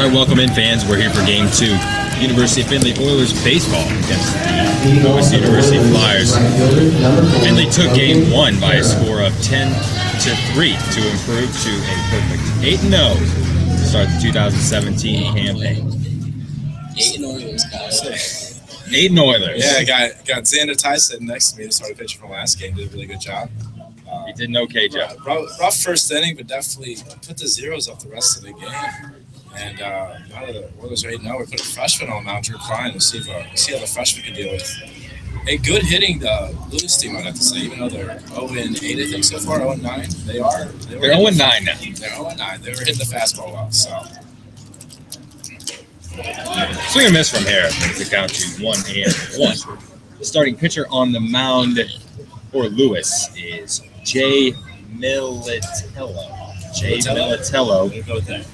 All right, welcome in, fans. We're here for Game 2. University of Findlay Oilers baseball against the Lewis University Flyers. Findlay took Game 1 by a score of 10-3 to improve to a perfect 8-0 to start the 2017 campaign. 8 Oilers, guys. 8 Oilers. Yeah, I got Xander Tyson next to me. He started pitching from last game. Did a really good job. He did an okay job. Rough first inning, but definitely put the zeros up the rest of the game. And now that the Oilers are 8-0, we put a freshman on the mound, Drew Klein, to see how the freshman can deal with a good hitting Lewis team, I'd have to say. Even though they're 0-8, I think, so far, 0-9. They're 0-9 now. They're 0-9. They were hitting the fastball well, so. Swing and miss from Harris makes it count to 1-1. The starting pitcher on the mound for Lewis is Jay Militello. We'll go with that.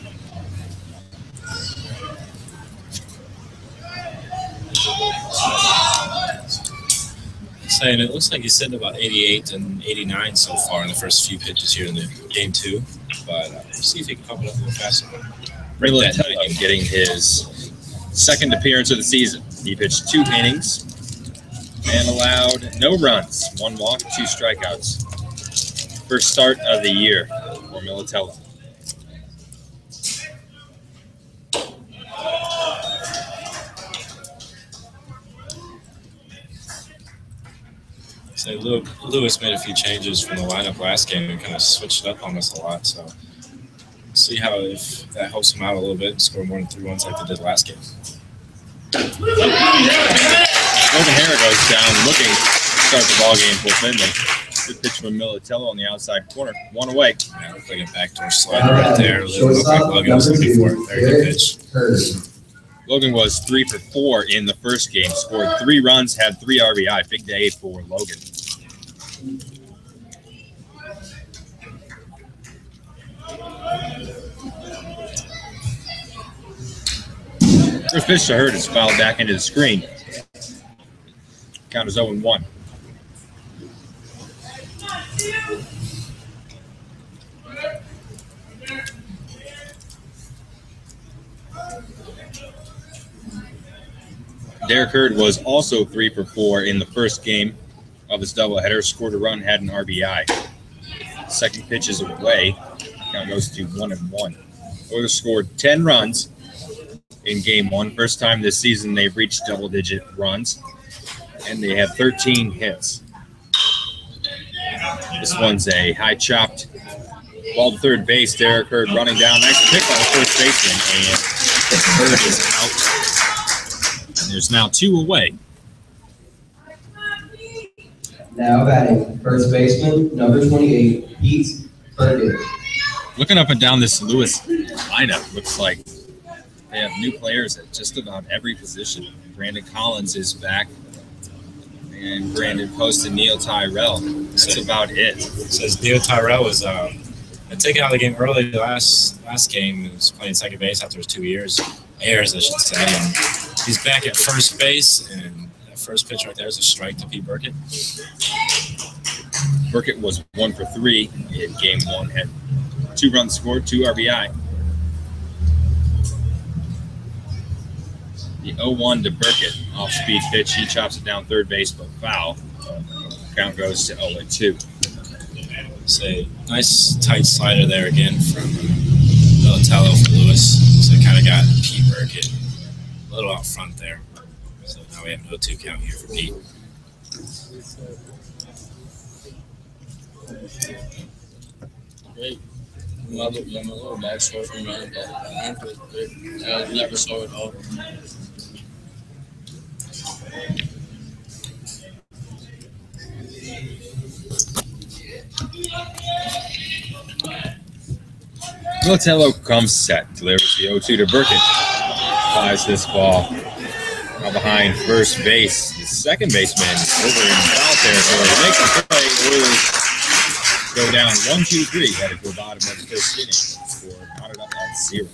Saying it looks like he's sitting about 88 and 89 so far in the first few pitches here in the Game 2. But we'll see if he can pump it up a little faster. Militello getting his second appearance of the season. He pitched 2 innings and allowed no runs, 1 walk, 2 strikeouts. First start of the year for Militello. So Lewis made a few changes from the lineup last game and kind of switched it up on us a lot. So we'll see if that helps him out a little bit and score more than 3 runs like they did last game. O'Hara goes down looking to start the ball game for Findlay. Good pitch from Militello on the outside corner. 1 away. Yeah, looked like a backdoor slider right there. Looked like Logan was looking for it. Very good pitch. Logan was 3 for 4 in the first game. Scored 3 runs, had 3 RBI. Big day for Logan. First pitch to Hurt is fouled back into the screen. Count is 0-1. Derek Hurd was also 3 for 4 in the first game of his doubleheader. Scored a run, had an RBI. Second pitch is away. Count goes to 1-1. Oilers scored 10 runs in Game 1. First time this season they've reached double-digit runs, and they have 13 hits. This one's a high-chopped ball to third base. Derek Hurd running down. Nice pick on the first baseman, and Hurd is out. And there's now 2 away. Now batting, first baseman, number 28, Pete Burkett. Looking up and down this Lewis lineup, looks like they have new players at just about every position. Brandon Collins is back, and Brandon Post and Neil Tyrell. That's about it. Says Neil Tyrell was taken out of the game early last game. He was playing second base after his 2 years. Airs, I should say. And he's back at first base, and that first pitch right there is a strike to Pete Burkett. Burkett was 1 for 3 in Game 1, had 2 runs scored, 2 RBI. The 0-1 to Burkett, off-speed pitch. He chops it down third base, but foul. Count goes to 0-2. It's a nice tight slider there again from Militello for Lewis. So it kind of got Pete Burkett a little out front there. So now we have no 2 count here for Pete. Great. I'm a little backstory from running back. I never saw it all. Militello comes set, delivers the 0-2 to Burkett. Flies this ball now behind first base. The second baseman over in foul territory makes the play. Oilers go down 1-2-3, headed to the bottom of the first inning. Score knotted up at 0.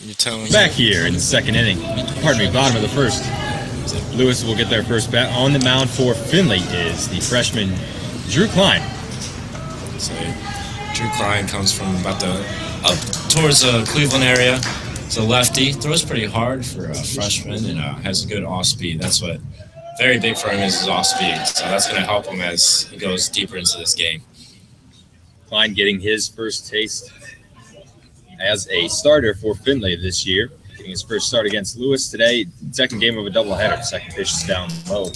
You're telling me. Back here in the second inning. Pardon me, bottom of the first. Lewis will get their first bat. On the mound for Findlay is the freshman Drew Klein. So Drew Klein comes from about up towards the Cleveland area. He's a lefty. Throws pretty hard for a freshman and has a good off speed. That's what very big for him is his off speed. So that's going to help him as he goes deeper into this game. Klein getting his first taste as a starter for Findlay this year. Getting his first start against Lewis today. Second game of a doubleheader. Second pitch is down low.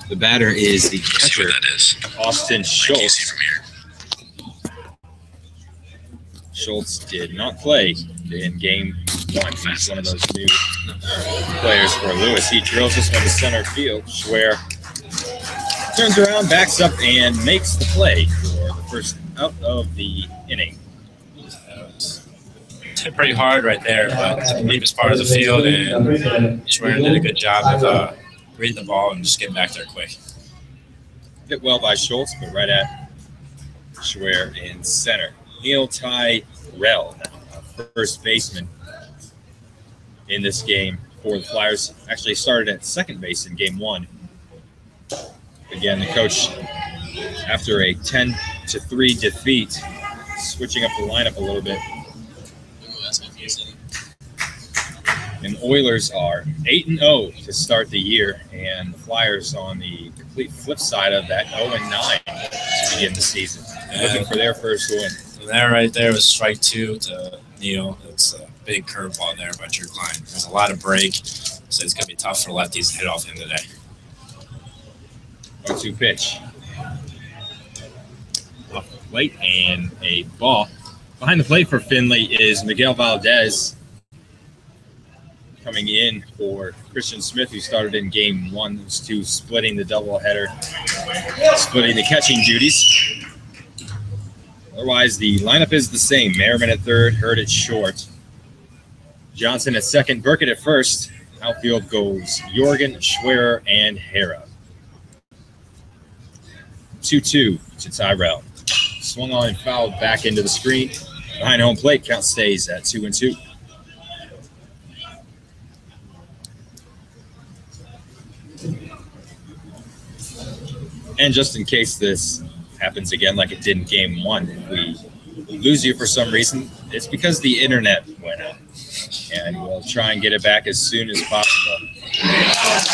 The batter is the catcher, Austin Schultz. Schultz did not play in game one. He's one of those new players for Lewis. He drills this one to center field. Schwer turns around, backs up, and makes the play for the first out of the inning. Hit pretty hard right there, but the deepest part of the field, and Schwer did a good job of reading the ball and just getting back there quick. Hit well by Schultz, but right at Schwer in center. Neil Tyrell, first baseman in this game for the Flyers. Actually started at second base in game one. Again, the coach, after a 10-3 defeat, switching up the lineup a little bit. And Oilers are 8-0 to start the year, and the Flyers on the complete flip side of that 0-9 to begin the season. Looking for their first win. And that right there was strike two to Neil. It's a big curveball there by Drew Klein. There's a lot of break, so it's going to be tough for lefties to hit off him today. 1-2 pitch. Off the plate and a ball. Behind the plate for Findlay is Miguel Valdez. Coming in for Christian Smith, who started in game one. Those two splitting the doubleheader, splitting the catching duties. Otherwise, the lineup is the same. Merriman at third, Hurd at short. Johnson at second, Burkett at first. Outfield goes Jorgen, Schwerer, and Hara. 2-2 to Tyrell. Swung on and fouled back into the screen. Behind home plate, count stays at 2-2. And just in case this happens again like it did in game one, if we lose you for some reason, it's because the internet went out. And we'll try and get it back as soon as possible. That's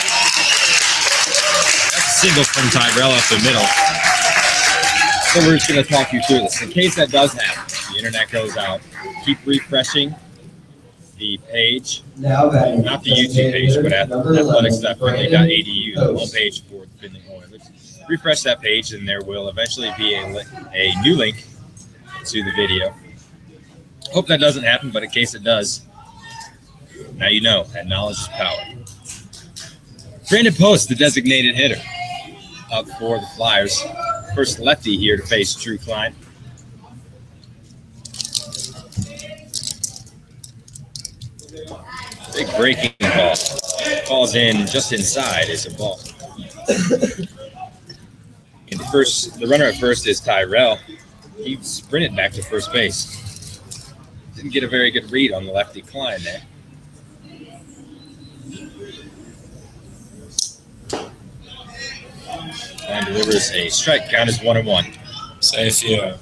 a single from Tyrell up the middle. So we're just going to talk you through this. In case that does happen, the internet goes out, keep refreshing the page, not the YouTube page, but athletics.findlay.edu, the homepage for the Findlay Oilers. Refresh that page, and there will eventually be a new link to the video. Hope that doesn't happen, but in case it does, now you know that knowledge is power. Brandon Post, the designated hitter, up for the Flyers. First lefty here to face Drew Klein. Big breaking ball. Falls in just inside is a ball. And the runner at first is Tyrell. He sprinted back to first base. Didn't get a very good read on the lefty Klein there. Klein delivers a strike. Count is 1-1. So if you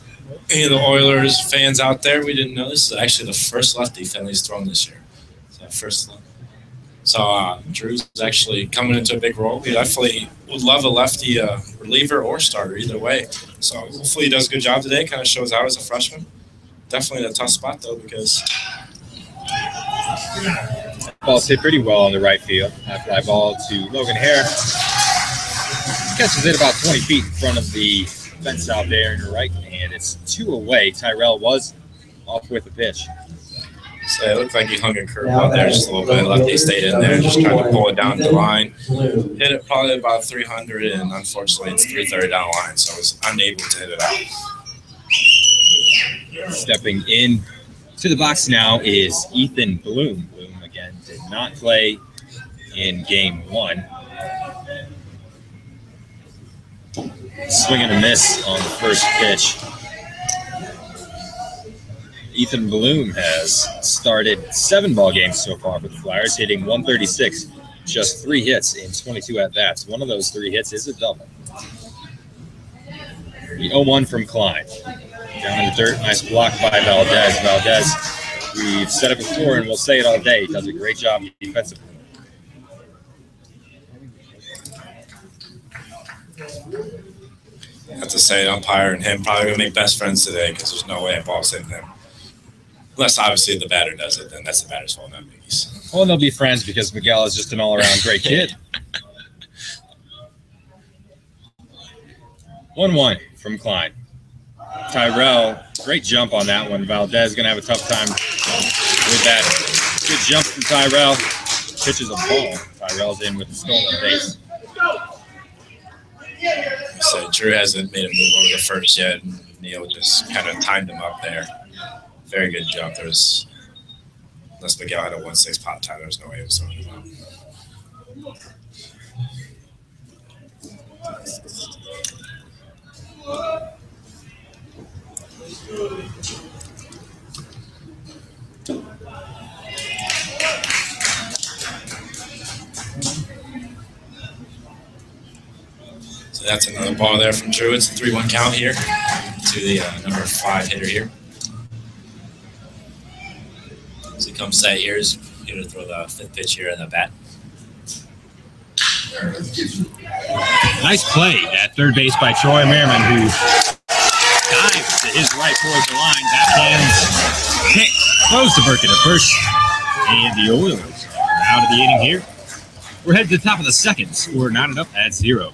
any of the Oilers fans out there, we didn't know this is actually the first lefty Findlay's thrown this year. So Drew's actually coming into a big role. We definitely would love a lefty reliever or starter, either way. So hopefully he does a good job today. Kind of shows out as a freshman. Definitely in a tough spot, though, because ball's hit pretty well on the right field. High fly ball to Logan Hare. Catches it about 20 feet in front of the fence out there in your right, and it's 2 away. Tyrell was off with a pitch. So it looked like he hung a curveball there just a little bit. Lefty stayed in there, just trying to pull it down the line. Hit it probably about 300, and unfortunately it's 330 down the line, so I was unable to hit it out. Stepping in to the box now is Ethan Bloom. Bloom, again, did not play in game one. Swing and a miss on the first pitch. Ethan Bloom has started 7 ball games so far for the Flyers, hitting .136, just 3 hits in 22 at-bats. One of those 3 hits is a double. The 0-1 from Klein. Down in the dirt, nice block by Valdez. Valdez, we've said it before and we'll say it all day, he does a great job defensively. I have to say, umpire and him probably going to make best friends today because there's no way a ball's hitting him. Unless, obviously, the batter does it, then that's the batter's fault, not Mickey's. Well, they'll be friends because Miguel is just an all-around great kid. 1-1 from Klein. Tyrell, great jump on that one. Valdez going to have a tough time with that. Good jump from Tyrell. Pitches a ball. Tyrell's in with the stolen base. So Drew hasn't made a move over the first yet. Neil just kind of timed him up there. Very good jump. Unless Miguel had a 1-6 pot time, there's no way he was throwing him out. So that's another ball there from Drew. It's a 3-1 count here to the number 5 hitter here. So he comes set here. He's going to throw the 5th pitch here in the bat. Nice play at third base by Troy Merriman, who dives to his right towards the line. Backhands hit close to Burkett at first. And the Oilers are out of the inning here. We're headed to the top of the second. Score knotted up at 0.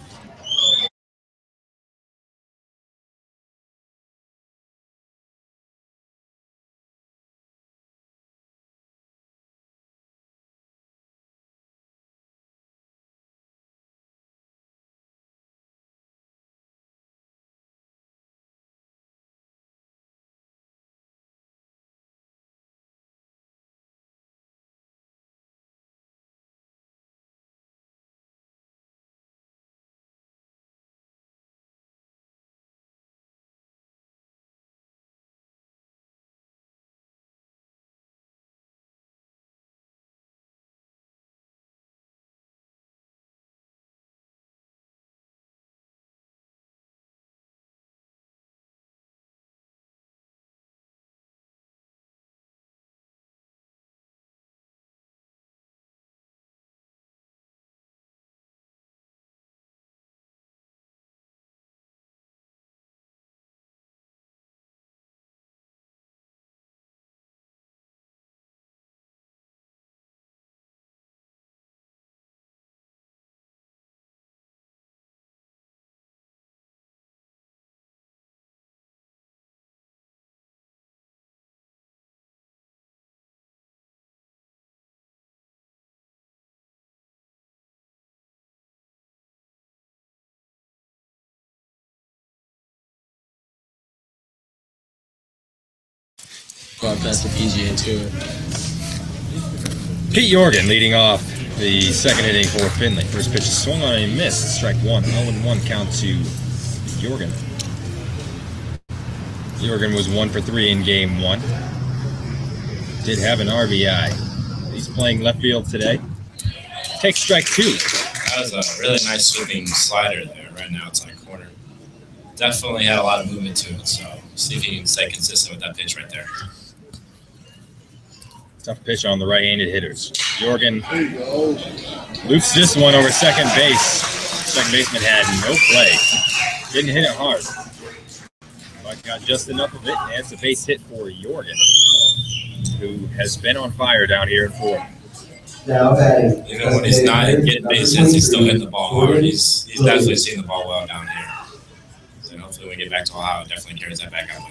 Brought back the PGA Tour. Pete Jorgen leading off the second inning for Findlay. First pitch is swung on and missed. Strike 1. 0-1 count to Jorgen. Jorgen was 1 for 3 in game 1. Did have an RBI. He's playing left field today. Takes strike 2. That was a really nice sweeping slider there. Right now it's on a corner. Definitely had a lot of movement to it, so see if he can stay consistent with that pitch right there. Tough pitch on the right-handed hitters. Jorgen loops this one over second base. Second baseman had no play. Didn't hit it hard. But got just enough of it, and it's a base hit for Jorgen, who has been on fire down here in Ford. Even when he's not getting base hits, he's still hitting the ball hard. He's definitely seeing the ball well down here. So hopefully when we get back to Ohio, it definitely carries that back out.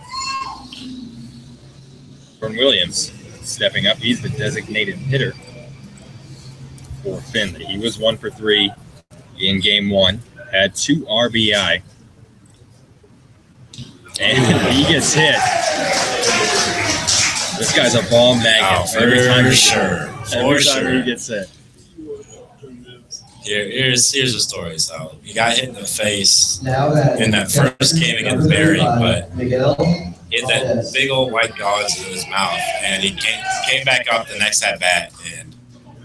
Jordan Williams stepping up. He's the designated hitter for Findlay. He was 1 for 3 in game 1. Had 2 RBI. And he gets hit. This guy's a ball magnet. Every time he gets hit. Here's the story. So he got hit in the face in that first game against Barry, but He had that big old white gauze in his mouth, and he came back up the next at bat. And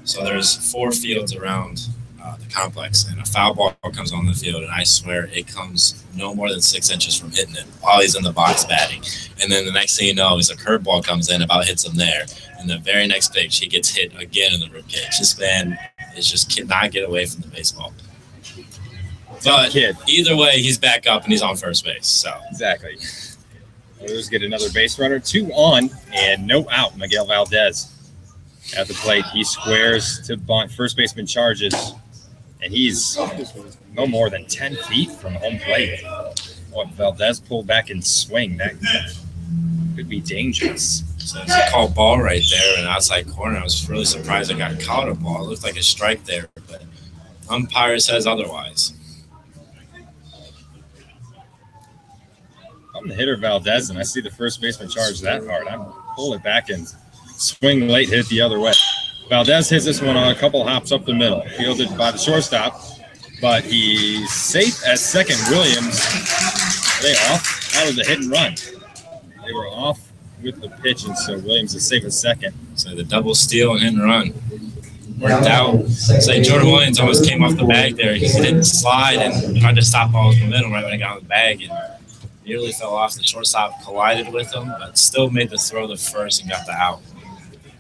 so there's 4 fields around the complex, and a foul ball comes on the field, and I swear it comes no more than 6 inches from hitting it while he's in the box batting. And then the next thing you know is a curveball comes in, about hits him there. And the very next pitch, he gets hit again in the ribcage. This man is just cannot get away from the baseball. But either way, he's back up and he's on first base. So exactly. Oilers get another base runner, 2 on and no out. Miguel Valdez at the plate. He squares to bunt. First baseman charges, and he's no more than 10 feet from home plate. What Valdez pulled back and swing. That could be dangerous. So it's a called ball right there, and outside corner. I was really surprised I got caught a ball. It looked like a strike there, but umpire says otherwise. I'm the hitter Valdez, and I see the first baseman charge that hard. I'm pull it back and swing late, hit it the other way. Valdez hits this one on a couple hops up the middle, fielded by the shortstop, but he's safe at second. Williams, are they off? Out of the hit and run. They were off with the pitch, and so Williams is safe at second. So the double steal and hit and run worked out. So Jordan Williams almost came off the bag there. He didn't slide and tried to stop balls in the middle right when he got on the bag, and nearly fell off. The shortstop collided with him, but still made the throw to first and got the out.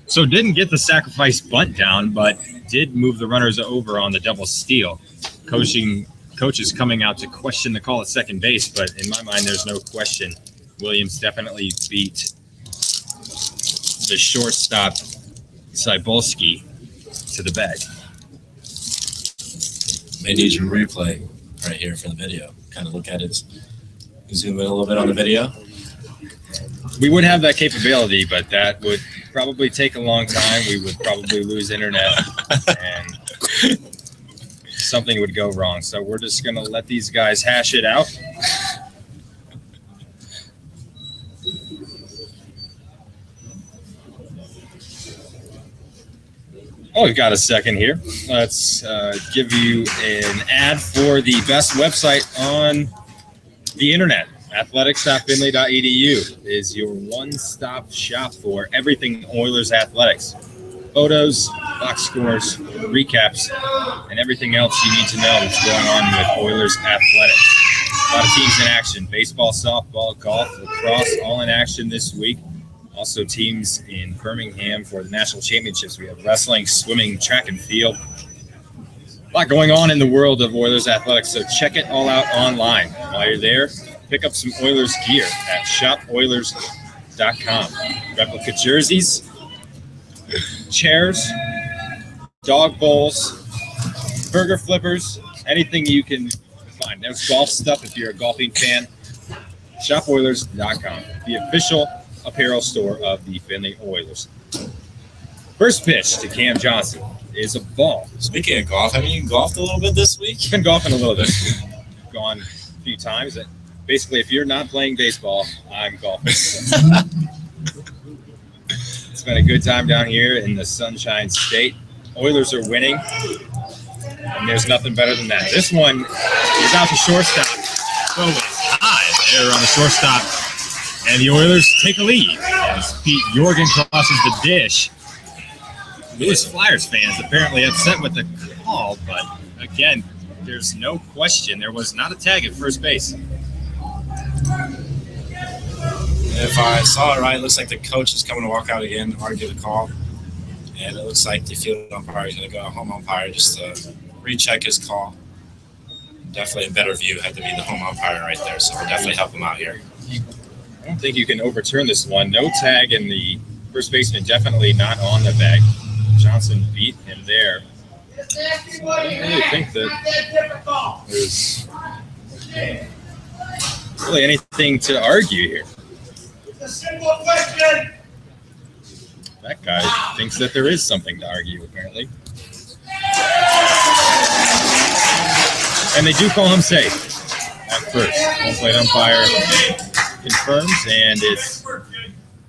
So didn't get the sacrifice bunt down, but did move the runners over on the double steal. Coaches coming out to question the call at second base, but in my mind, there's no question. Williams definitely beat the shortstop Cybulski to the bag. May need your replay right here for the video. Kind of look at it. Zoom in a little bit on the video. We would have that capability, but that would probably take a long time. We would probably lose internet, and something would go wrong. So we're just going to let these guys hash it out. Oh, we've got a second here. Let's give you an ad for the best website on the internet. Athletics.findlay.edu is your one-stop shop for everything Oilers athletics. Photos, box scores, recaps, and everything else you need to know that's going on with Oilers athletics. A lot of teams in action. Baseball, softball, golf, lacrosse, all in action this week. Also teams in Birmingham for the national championships. We have wrestling, swimming, track and field. A lot going on in the world of Oilers athletics, so check it all out online. While you're there, pick up some Oilers gear at shopoilers.com. Replica jerseys, chairs, dog bowls, burger flippers, anything you can find. There's golf stuff if you're a golfing fan. Shopoilers.com, the official apparel store of the Findlay Oilers. First pitch to Cam Johnson is a ball. Speaking of golf, have you golfed a little bit this week? Been golfing a little bit. Gone a few times. Basically, if you're not playing baseball, I'm golfing. It's been a good time down here in the Sunshine State. Oilers are winning, and there's nothing better than that. This one is out to shortstop. Throw is high there on the shortstop, and the Oilers take a lead as Pete Jorgen crosses the dish. Louis Flyers fans apparently upset with the call, but again, there's no question there was not a tag at first base. If I saw it right, it looks like the coach is coming to walk out again, argue the call. And it looks like the field umpire is going to go home umpire just to recheck his call. Definitely a better view had to be the home umpire right there, so we'll definitely help him out here. I don't think you can overturn this one. No tag, and the first baseman definitely not on the bag. Johnson beat him there. So I don't really think that there's really anything to argue here. It's a simple question. That guy thinks that there is something to argue, apparently. And they do call him safe at first. Home plate umpire confirms, and it's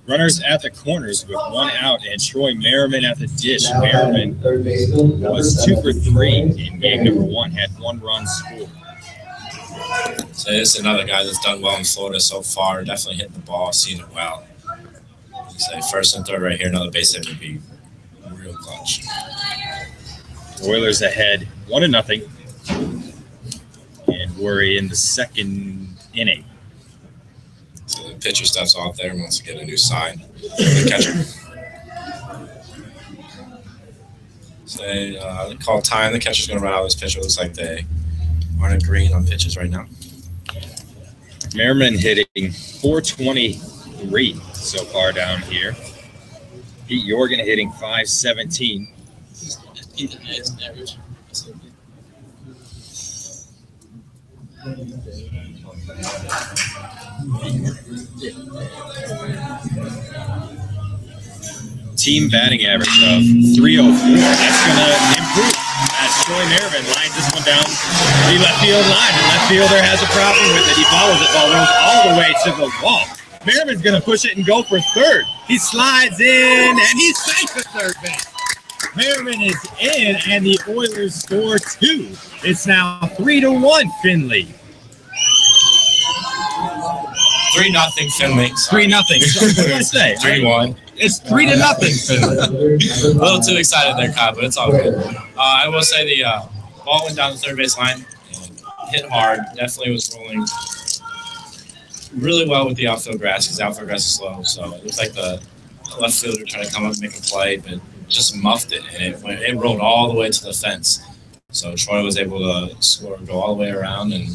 runners at the corners with one out, and Troy Merriman at the dish. Merriman was 2 for 3 in game number 1, had 1 run scored. So this is another guy that's done well in Florida so far. Definitely hitting the ball, seeing it well. So first and third right here, another base hit would be real clutch. Oilers ahead 1-0. And we're in the second inning. So the pitcher steps off there and wants to get a new sign. The catcher. So they call time. The catcher's going to run out of this pitcher. Looks like they aren't agreeing on pitches right now. Merriman hitting 423 so far down here. Pete Jorgen hitting 517. Average. Team batting average of 304. That's going to improve as Troy Merriman lines this one down the left field line. And left fielder has a problem with it. He follows it. Ball rolls all the way to the wall. Merriman's going to push it and go for third. He slides in, and he's safe at third base. Merriman is in, and the Oilers score 2. It's now 3-1 Findlay. 3-0 Findlay. 3-0. What did I say? 3-1. It's 3-0 Findlay. A little too excited there, Kyle, but it's all good. I will say the ball went down the third base line and hit hard. Definitely was rolling really well with the outfield grass because outfield grass is slow. So it looks like the left fielder trying to come up and make a play, but just muffed it, and it rolled all the way to the fence. So Troy was able to score, go all the way around, and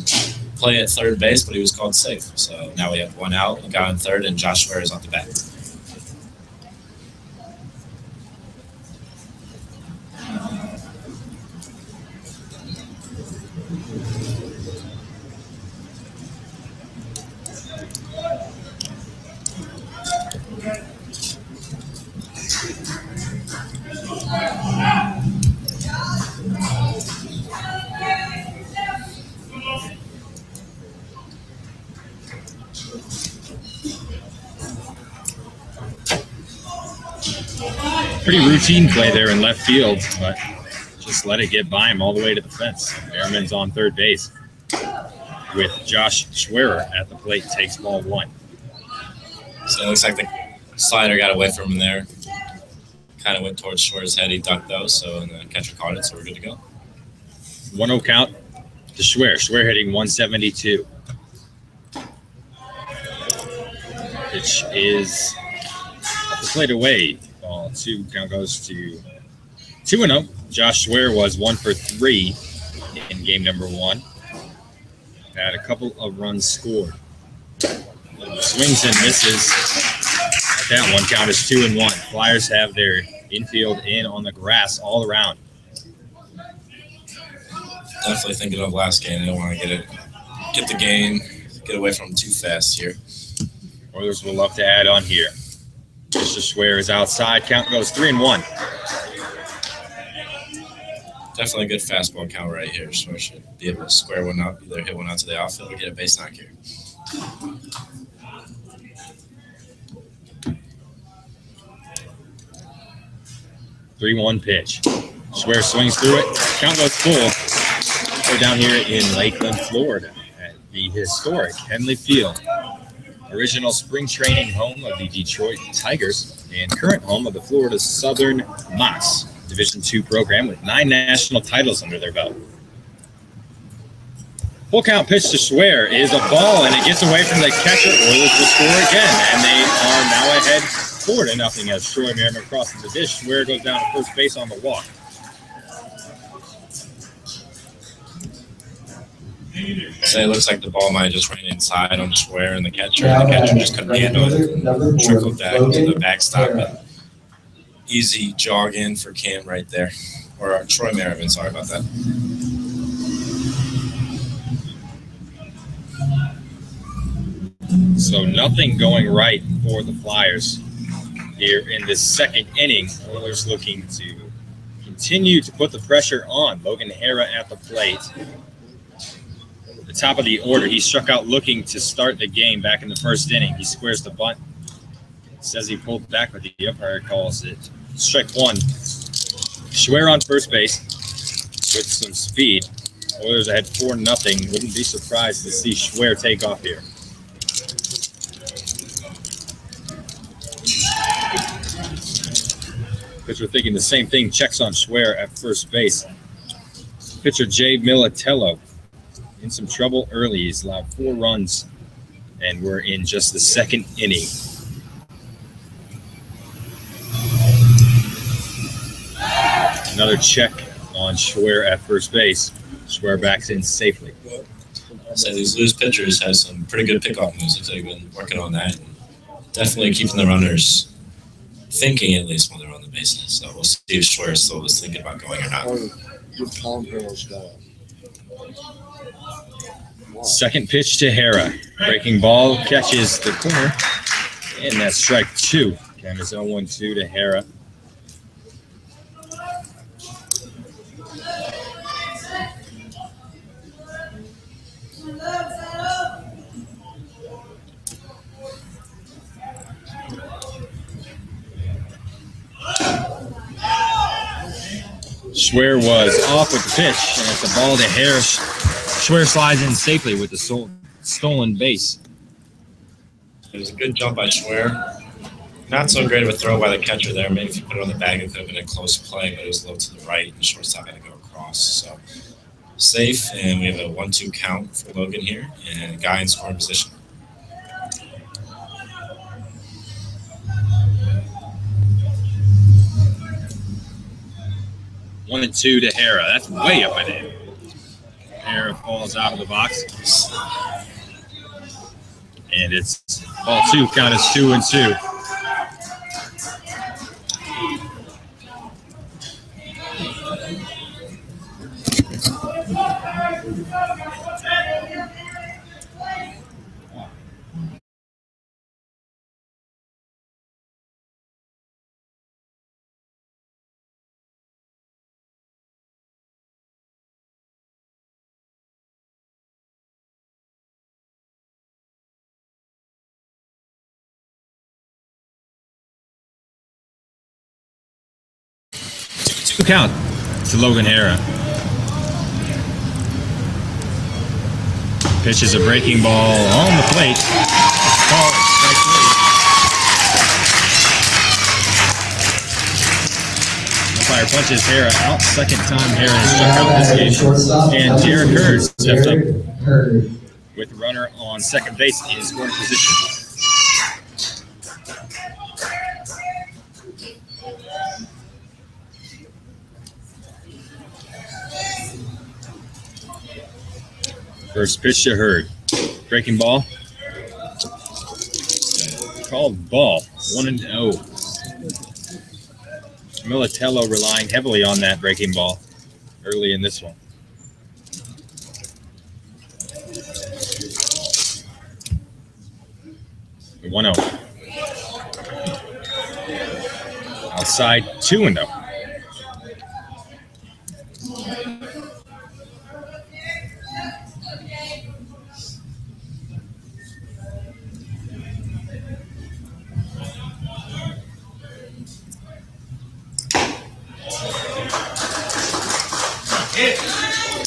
play at third base, but he was called safe. So now we have one out, a guy on third, and Josh Ware is off the bat. Pretty routine play there in left field, but just let it get by him all the way to the fence. Merriman's on third base with Josh Schwerer at the plate, takes ball 1. So it looks like the slider got away from him there. Kind of went towards Schwerer's head. He ducked though, and the catcher caught it, so we're good to go. 1-0 count to Schwerer. Schwerer hitting 172. Pitch is at the plate away. Ball 2 count goes to 2-0. Josh Schwerer was 1 for 3 in game number 1. Had a couple of runs scored. Swings and misses. At that one count is 2-1. Flyers have their infield in on the grass all around. Definitely thinking of last game. They don't want to get the game, get away from them too fast here. Oilers will love to add on here. Mr. Schwerer is outside. Count goes 3-1. Definitely a good fastball count right here. So should be able to square one up, either hit one out to the outfield or get a base knock here. Three-one pitch. Schwerer swings through it. Count goes full. We're down here in Lakeland, Florida, at the historic Henley Field. Original spring training home of the Detroit Tigers and current home of the Florida Southern Mocs Division II program with 9 national titles under their belt. Full count pitch to Schwerer is a ball, and it gets away from the catcher. Oilers will score again, and they are now ahead 4-0 as Troy Merriman crosses the dish. Schwerer goes down to first base on the walk. So it looks like the ball might have just ran inside on Schwerer and the catcher. And the catcher just couldn't handle it. Trickled back to the backstop. And easy jog in for Cam right there. Or Troy Merriman, sorry about that. So nothing going right for the Flyers here in this second inning. Oilers looking to continue to put the pressure on. Logan Hara at the plate. The top of the order. He struck out looking to start the game back in the first inning. He squares the bunt. Says he pulled back, but the umpire calls it strike 1. Schwerer on first base with some speed. Oilers ahead 4-0. Wouldn't be surprised to see Schwer take off here. Pitcher thinking the same thing. Checks on Schwer at first base. Pitcher Jay Militello in some trouble early. He's allowed 4 runs, and we're in just the second inning. Another check on Schwer at first base. Schwer backs in safely. So these loose pitchers have some pretty good pickoff moves. Looks like they've been working on that. Definitely keeping the runners thinking at least when they're on the bases. So we'll see if Schwer still is thinking about going or not. Second pitch to Hera. Breaking ball catches the corner. And that's strike 2. Count is 0-1-2 to Hera. Schwer was off with the pitch, and it's a ball to Harris. Schwer slides in safely with the stolen base. It was a good jump by Schwer. Not so great of a throw by the catcher there. Maybe if you put it on the bag, it could have been a close play, but it was a little to the right, and the shortstop had to go across. So safe, and we have a 1-2 count for Logan here, and a guy in scoring position. One and 2 to Hera. That's way up in the air. Hera falls out of the box. And it's ball 2. Count is 2-2. Count to Logan Hera. Pitches a breaking ball on the plate. Call it strike 3. Umpire punches Hera out. Second time Hera has struck out this game. And Derek Hurd stepped up with the runner on second base in scoring position. First pitch to Hurd. Breaking ball. Called ball. 1-0. Militello relying heavily on that breaking ball early in this one. The 1-0. Outside 2-0.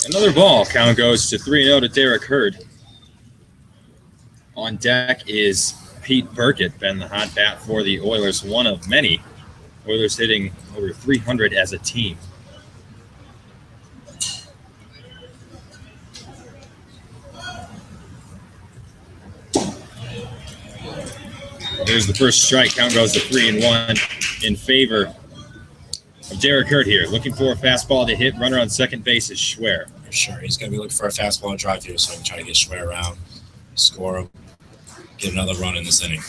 Another ball. Count goes to 3-0 to Derek Hurd. On deck is Pete Burkett, been the hot bat for the Oilers, one of many. Oilers hitting over 300 as a team. There's the first strike. Count goes to 3-1 in favor of Derek Hurd here. Looking for a fastball to hit. Runner on second base is Schwer. For sure. He's going to be looking for a fastball and drive here, so he can try to get Schwer around, score him, get another run in this inning.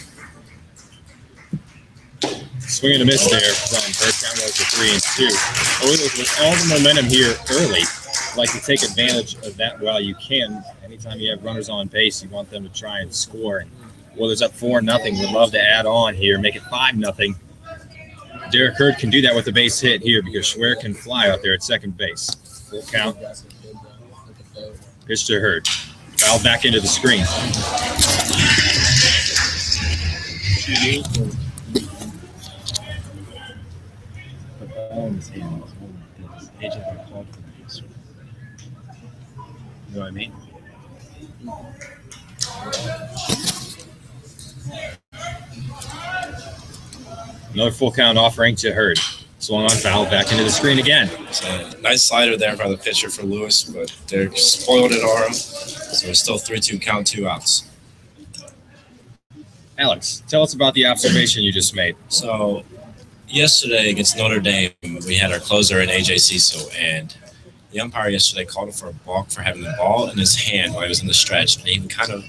Swing and a miss there from Hurd. Count goes to 3-2. Oilers with all the momentum here early. Like to take advantage of that while you can. Anytime you have runners on base, you want them to try and score. And Oilers up 4-0. Would love to add on here, make it 5-0. Derek Hurd can do that with a base hit here because Schwer can fly out there at second base. Full count. Pitch to Hurd. Fouled back into the screen. You know what I mean? Another full count offering to Hurd. Swung on foul, back into the screen again. It's a nice slider there by the pitcher for Lewis, but they're spoiled it on him. So it's still 3-2 count, 2 outs. Alex, tell us about the observation you just made. So yesterday against Notre Dame, we had our closer in A.J. Cecil, and the umpire yesterday called him for a balk for having the ball in his hand while he was in the stretch, and he even kind of,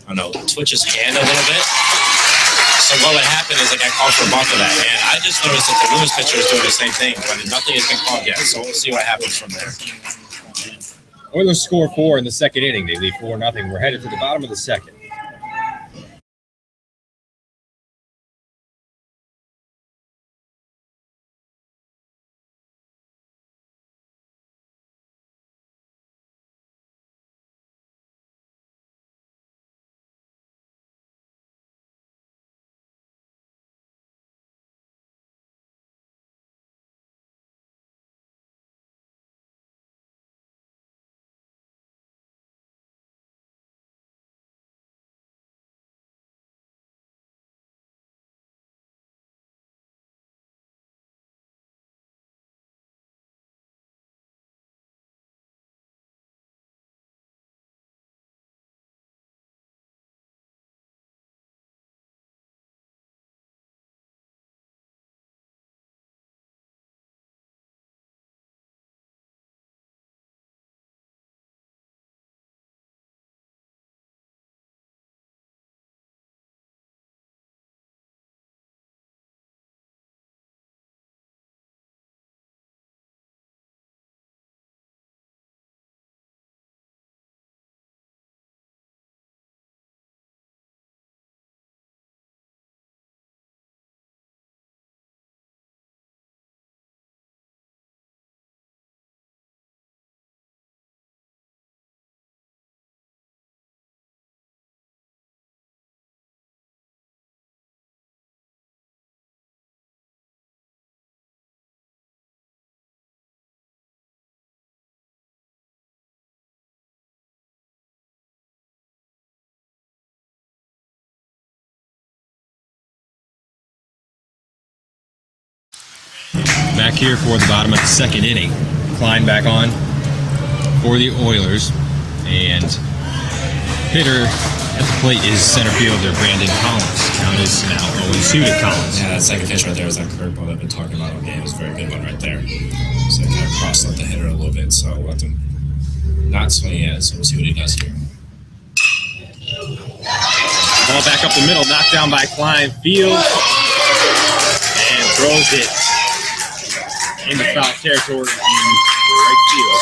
I don't know, twitch his hand a little bit. So what would happen is I got called for a balk for that, and I just noticed that the Lewis pitcher is doing the same thing, but nothing has been called yet, so we'll see what happens from there. Oilers score 4 in the second inning. They lead 4-0. We're headed to the bottom of the second. Back here for the bottom of the second inning. Klein back on for the Oilers. And hitter at the plate is center fielder Brandon Collins. Count is now 0-2 to Collins. Yeah, that second pitch right there was that curveball that I've been talking about all game. It was a very good one right there. So kind of cross-let the hitter a little bit, so let them not swing at it, so we'll see what he does here. Ball back up the middle, knocked down by Klein. Fields and throws it into foul territory in right field.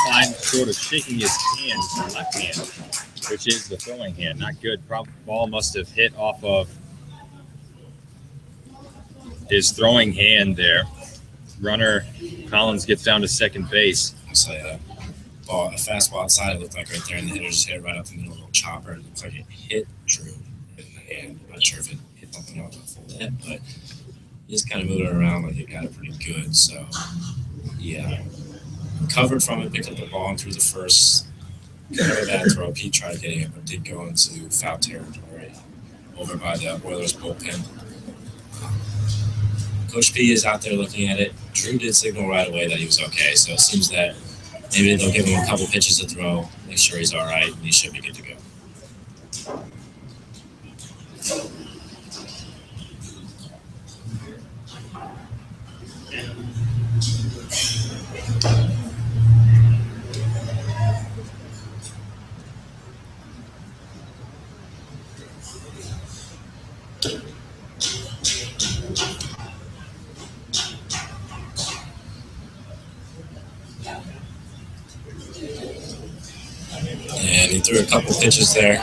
Klein sort of shaking his hand, his left hand, which is the throwing hand. Not good. Ball must have hit off of his throwing hand there. Runner Collins gets down to second base. It's like a fastball outside, it looked like right there, and the hitter just hit it right up the middle of a little chopper. It looked like it hit Drew in the hand. I'm not sure if it hit something off the full hit, but he just kind of moved it around like it got it pretty good. So, yeah. Recovered from it, picked up the ball and threw the first. Kind of a bad throw. Pete tried getting it, but did go into foul territory over by the Oilers bullpen. Coach P is out there looking at it. Drew did signal right away that he was okay, so it seems that maybe they'll give him a couple pitches to throw, make sure he's all right, and he should be good to go. And he threw a couple pitches there.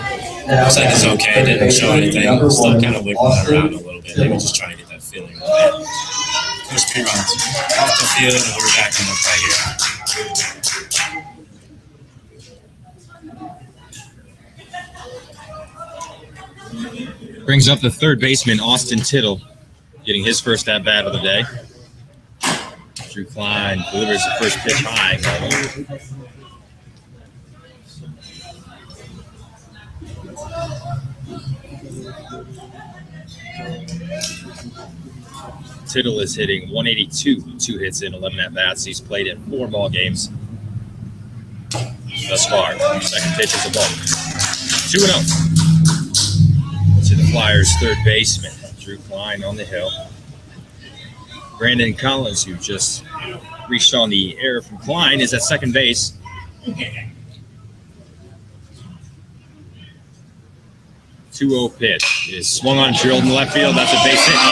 Looks like he's okay. Didn't show anything. Still kind of wiggling around a little bit. Maybe just trying to get that feeling. Coach P runs off the field, and we're back in the play here. Brings up the third baseman, Austin Tittle, getting his first at-bat of the day. Drew Klein delivers the first pitch high. Tittle is hitting 182, 2 hits in 11 at-bats. He's played in 4 ball games thus far. Second pitch is a ball. 2-0 to the Flyers' third baseman, Drew Klein on the hill. Brandon Collins, who just reached on the air from Klein, is at second base. 2-0 pitch is swung on, drilled in left field. That's a base hit. And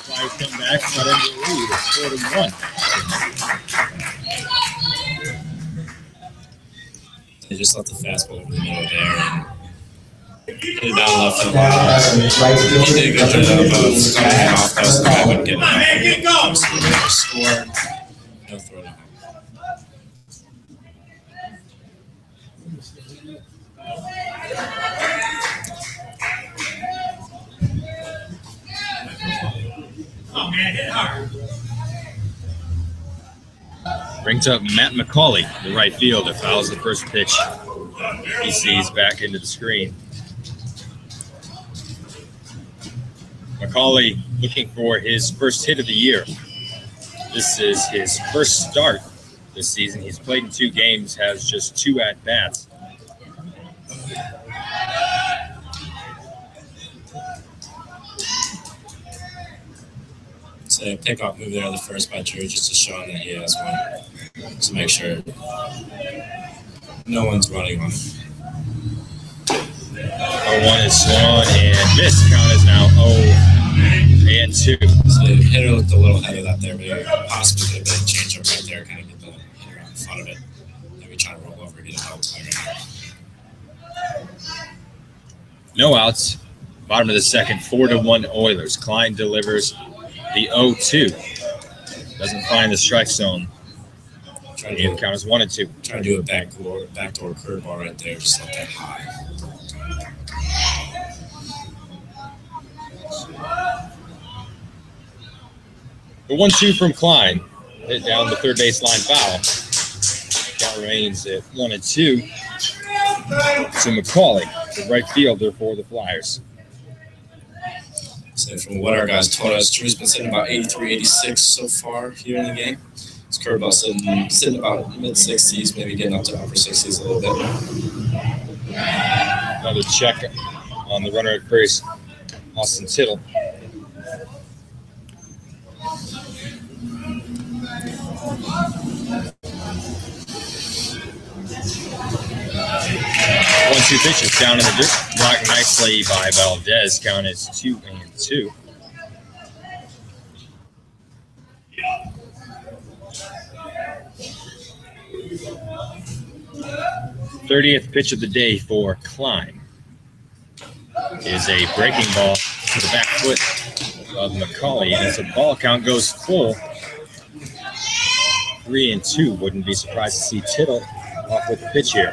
Flyers come back, not under the lead. It's 4-1. They just left the fastball over the middle there and hit it down left field. He did a good job of starting off. That was the guy wouldn't get it. Score. No throw to home. Brings up Matt McCauley, the right fielder, fouls the first pitch. He sees back into the screen. McCauley looking for his first hit of the year. This is his first start this season. He's played in 2 games, has just 2 at-bats. So a pickoff move there on the first by Drew just to show him that he has one. To make sure no one's running on him. 0-1 is swung and missed. Count is now 0-2. So the hitter looked a little ahead of that there, but possibly could have been a changeup right there, kind of get the hitter out in front of it. Maybe try to roll over and get it out right there. No outs. Bottom of the second, 4-1 Oilers. Klein delivers the 0-2. Doesn't find the strike zone. The count is 1-2. Try to do a backdoor curveball right there, just let that high. The 1-2 from Klein. Hit down the third baseline foul. Count remains at 1-2 to McCauley, the right fielder for the Flyers. So from what our guys told us, Drew's been sitting about 83, 86 so far here in the game. His curveball sitting about mid-60s, maybe getting up to upper 60s a little bit. Another check on the runner at first, Austin Tittle. One-two pitches down in the dirt. Blocked nicely by Valdez. Count is 2-2. Thirtieth pitch of the day for Klein is a breaking ball to the back foot of McCauley, and as the ball count goes full, 3-2. Wouldn't be surprised to see Tittle off with the pitch here.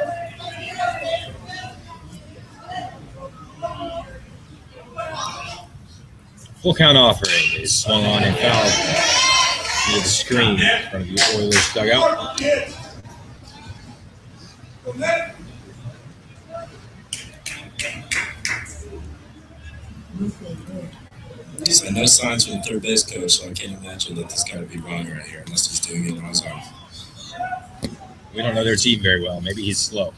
Full count offering is swung on and fouled near the screen in front of the Oilers dugout. So no signs from the third base coach, so I can't imagine that this guy would be wrong right here unless he's doing it on his own. We don't know their team very well. Maybe he's slow.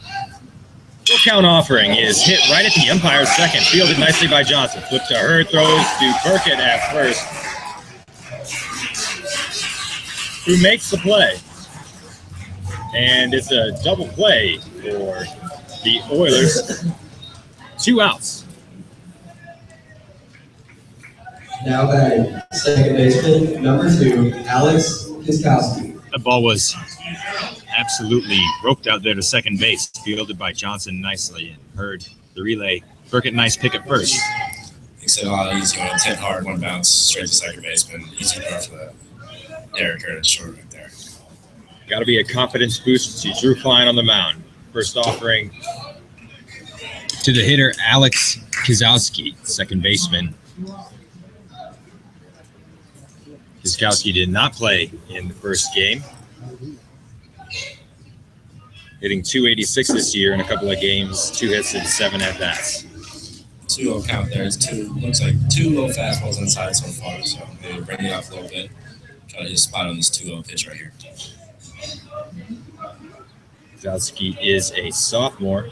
Full count offering is hit right at the umpire's second. Fielded nicely by Johnson. Flip to Hurd, throws to Burkett at first, who makes the play. And it's a double play for the Oilers. 2 outs. Now batting, second baseman, number 2, Alex Kiskowski. The ball was absolutely roped out there to second base, fielded by Johnson nicely, and Hurd the relay. Burkett, nice pick at first. Makes it a lot easier. It's hit hard, one bounce straight to second baseman. Easy throw for the Derek Hurd short right there. Got to be a confidence boost to Drew Klein on the mound. First offering to the hitter, Alex Kozowski, second baseman. Kozowski did not play in the first game. Hitting .286 this year in a couple of games, 2 hits and 7 at-bats. 2-0 count there. It's looks like 2 low fastballs inside so far, so maybe bring it up a little bit. Try to hit a spot on this 2-0 pitch right here. Kozowski is a sophomore,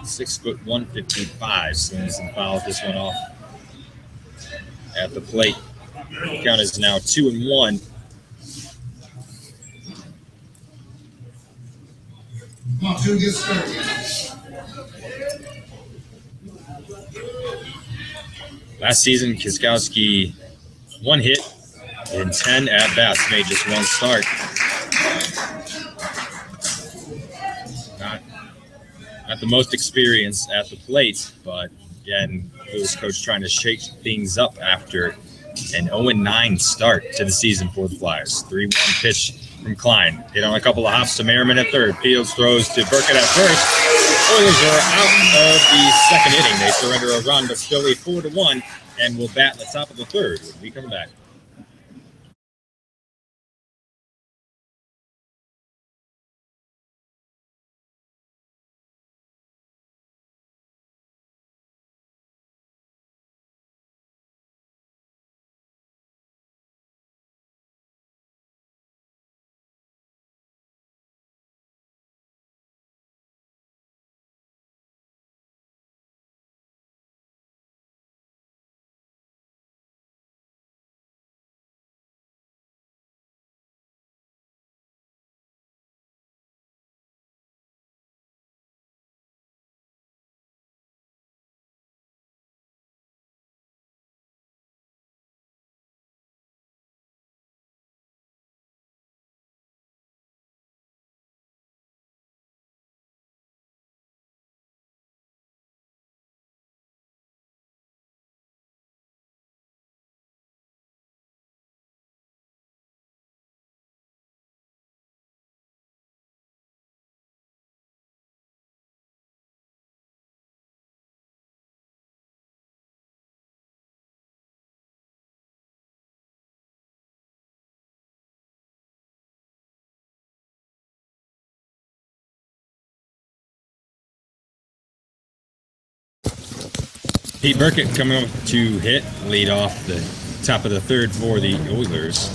6 foot 155. Swings and fouls this one off at the plate. Count is now 2-1. Come on, 2 gets started. Last season, Kozowski 1 hit in 10 at-bats, made just 1 start. Not the most experience at the plate, but again, Lewis coach trying to shake things up after an 0-9 start to the season for the Flyers. 3-1 pitch from Klein. Hit on a couple of hops to Merriman at third. Fields throws to Burkett at first. Oilers are out of the second inning. They surrender a run, but still lead 4-1, and will bat the top of the third when we come back. Pete Burkett coming up to hit, lead off the top of the third for the Oilers.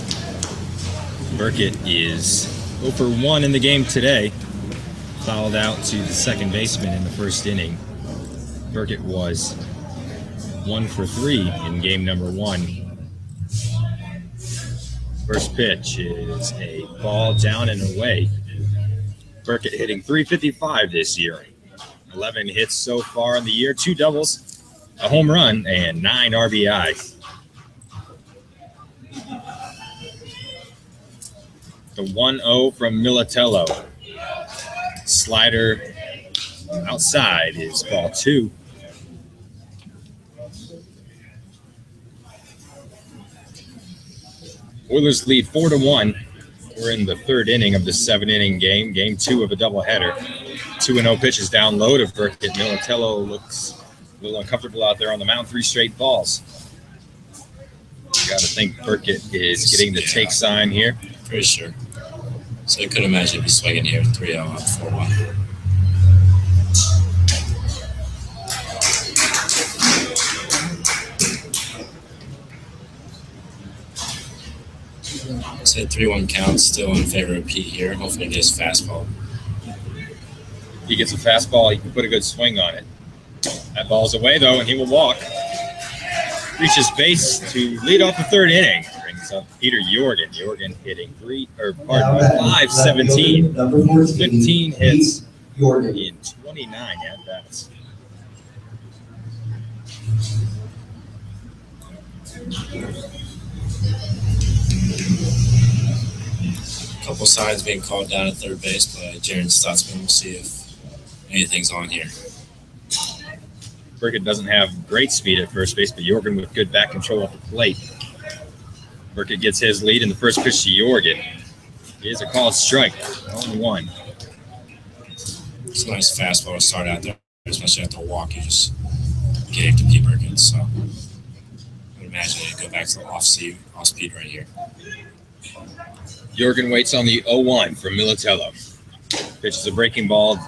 Burkett is 0 for 1 in the game today. Fouled out to the second baseman in the first inning. Burkett was 1 for 3 in game number 1. First pitch is a ball down and away. Burkett hitting .355 this year. 11 hits so far in the year, 2 doubles, a home run, and 9 RBI. The 1-0 from Militello. Slider outside is ball 2. Oilers lead 4-1. We're in the third inning of the 7-inning game. Game 2 of a doubleheader. 2-0 pitches down low to Burkett. Militello looks a little uncomfortable out there on the mound. 3 straight balls. You got to think Burkett is getting the take sign here. Pretty sure. So I could imagine he'd be swinging here 3-0 up 4-1. Say 3-1 count, still in favor of Pete here. Hopefully he gets fastball. If he gets a fastball, he can put a good swing on it. That ball's away, though, and he will walk. Reaches base to lead off the third inning. Brings up Peter Jorgen. Jorgen hitting 517. 15 hits in 29 at-bats. Couple signs being called down at third base by Jaron Stutzman. We'll see if anything's on here. Burkett doesn't have great speed at first base, but Jorgen with good back control at the plate. Burkett gets his lead in the first pitch to Jorgen. Here's a called strike, 0-1. It's a nice fastball to start out there, especially after a walk. You just gave to P. Perkins. So I would imagine he'd go back to the off speed right here. Jorgen waits on the 0-1 from Militello. Pitches a breaking ball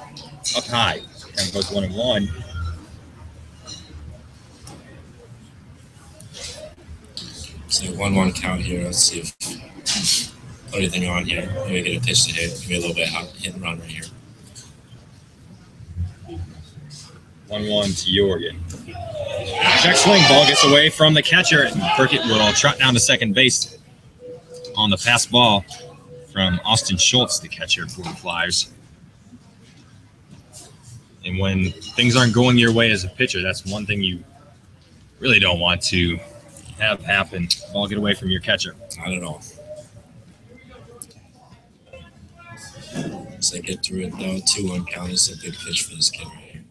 up high. Count goes 1-1. So 1-1 count here. Let's see if put anything on here. Maybe get a pitch to hit. Maybe a little bit hit and run right here. 1-1 to Jorgen. Check swing. Ball gets away from the catcher. And Burkett will trot down to second base on the pass ball from Austin Schultz, the catcher for the Flyers. And when things aren't going your way as a pitcher, that's one thing you really don't want to have happen. Ball get away from your catcher. Not at all. So they get through it though. 2-1 count is a big pitch for this kid right here.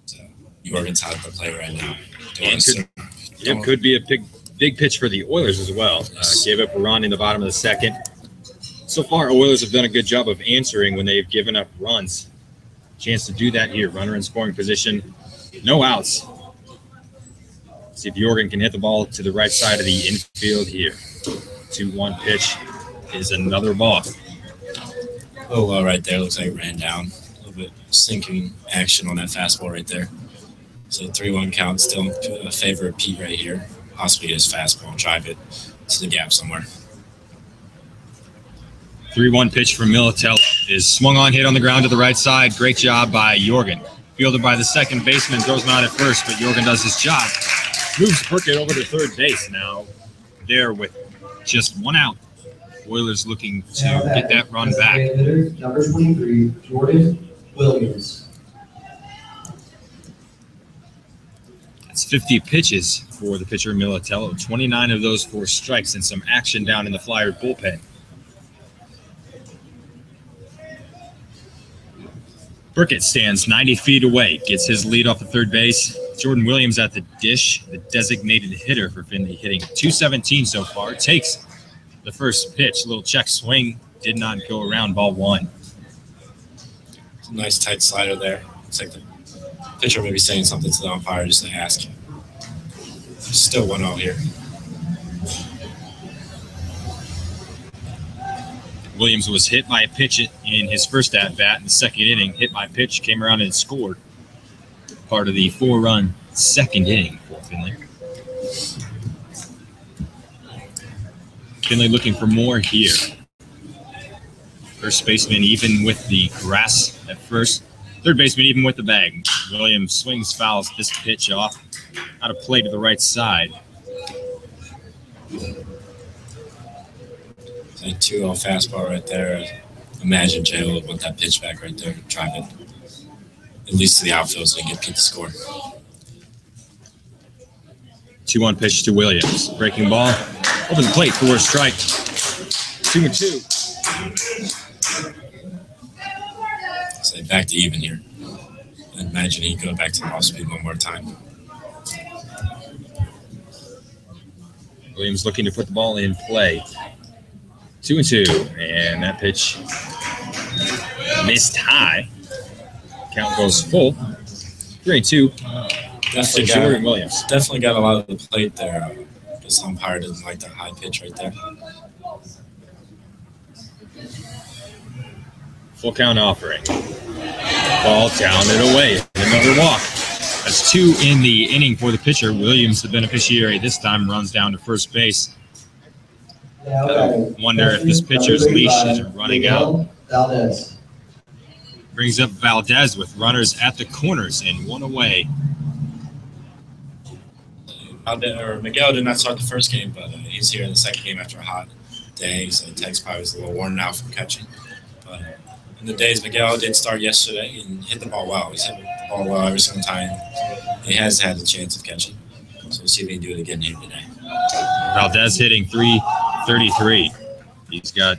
So Jorgen's out of the play right now. It could be a big pitch for the Oilers as well. Gave up a run in the bottom of the second. So far, Oilers have done a good job of answering when they've given up runs. Chance to do that here. Runner in scoring position. No outs. See if Jorgen can hit the ball to the right side of the infield here. 2-1 pitch is another ball. A little low right there. Looks like it ran down. A little bit sinking action on that fastball right there. So 3-1 count, still in favor of Pete right here. Possibly get his fastball and drive it to the gap somewhere. 3-1 pitch from Militello is swung on, hit on the ground to the right side. Great job by Jorgen. Fielded by the second baseman, throws him out at first, but Jorgen does his job. Moves Burkett over to third base now. There with just one out. Oilers looking to get that run back. Number 23, Jordan Williams. That's 50 pitches for the pitcher Militello. 29 of those for strikes and some action down in the Flyer bullpen. Burkett stands 90 feet away, gets his lead off the third base. Jordan Williams at the dish, the designated hitter for Findlay, hitting .217 so far. Takes the first pitch, little check swing, did not go around, ball one. It's a nice tight slider there. Looks like the pitcher may be saying something to the umpire just to ask. Still 1-0 here. Williams was hit by a pitch in his first at-bat in the second inning. Hit by a pitch, came around and scored. Part of the 4-run second inning for Findlay. Findlay looking for more here. First baseman even with the grass at first. Third baseman even with the bag. Williams swings, fouls this pitch off. Out of play to the right side. It's a 2-0 fastball right there. Imagine Jay would want that pitch back right there. Drive it at least to the outfield so he can get Pete to score. 2-1 pitch to Williams. Breaking ball. Open the plate for a strike. 2-2. So back to even here. I imagine he'd go back to the off speed one more time. Williams looking to put the ball in play. 2-2. And that pitch missed high. Count goes full. 3-2. Definitely Jordan Williams. Definitely got a lot of the plate there. This umpire doesn't like that high pitch right there. Full count offering. Ball down and away. Another walk. That's 2 in the inning for the pitcher. Williams, the beneficiary this time, runs down to first base. Wonder if this pitcher's leash is running out. Valdez. Brings up Valdez with runners at the corners and one away. Miguel did not start the first game, but he's here in the second game after a hot day. So Tex probably was a little worn out from catching. But in the days, Miguel did start yesterday and hit the ball well. He's hit the ball well every single time he has had a chance of catching. So we'll see if he can do it again here today. Valdez hitting .333. He's got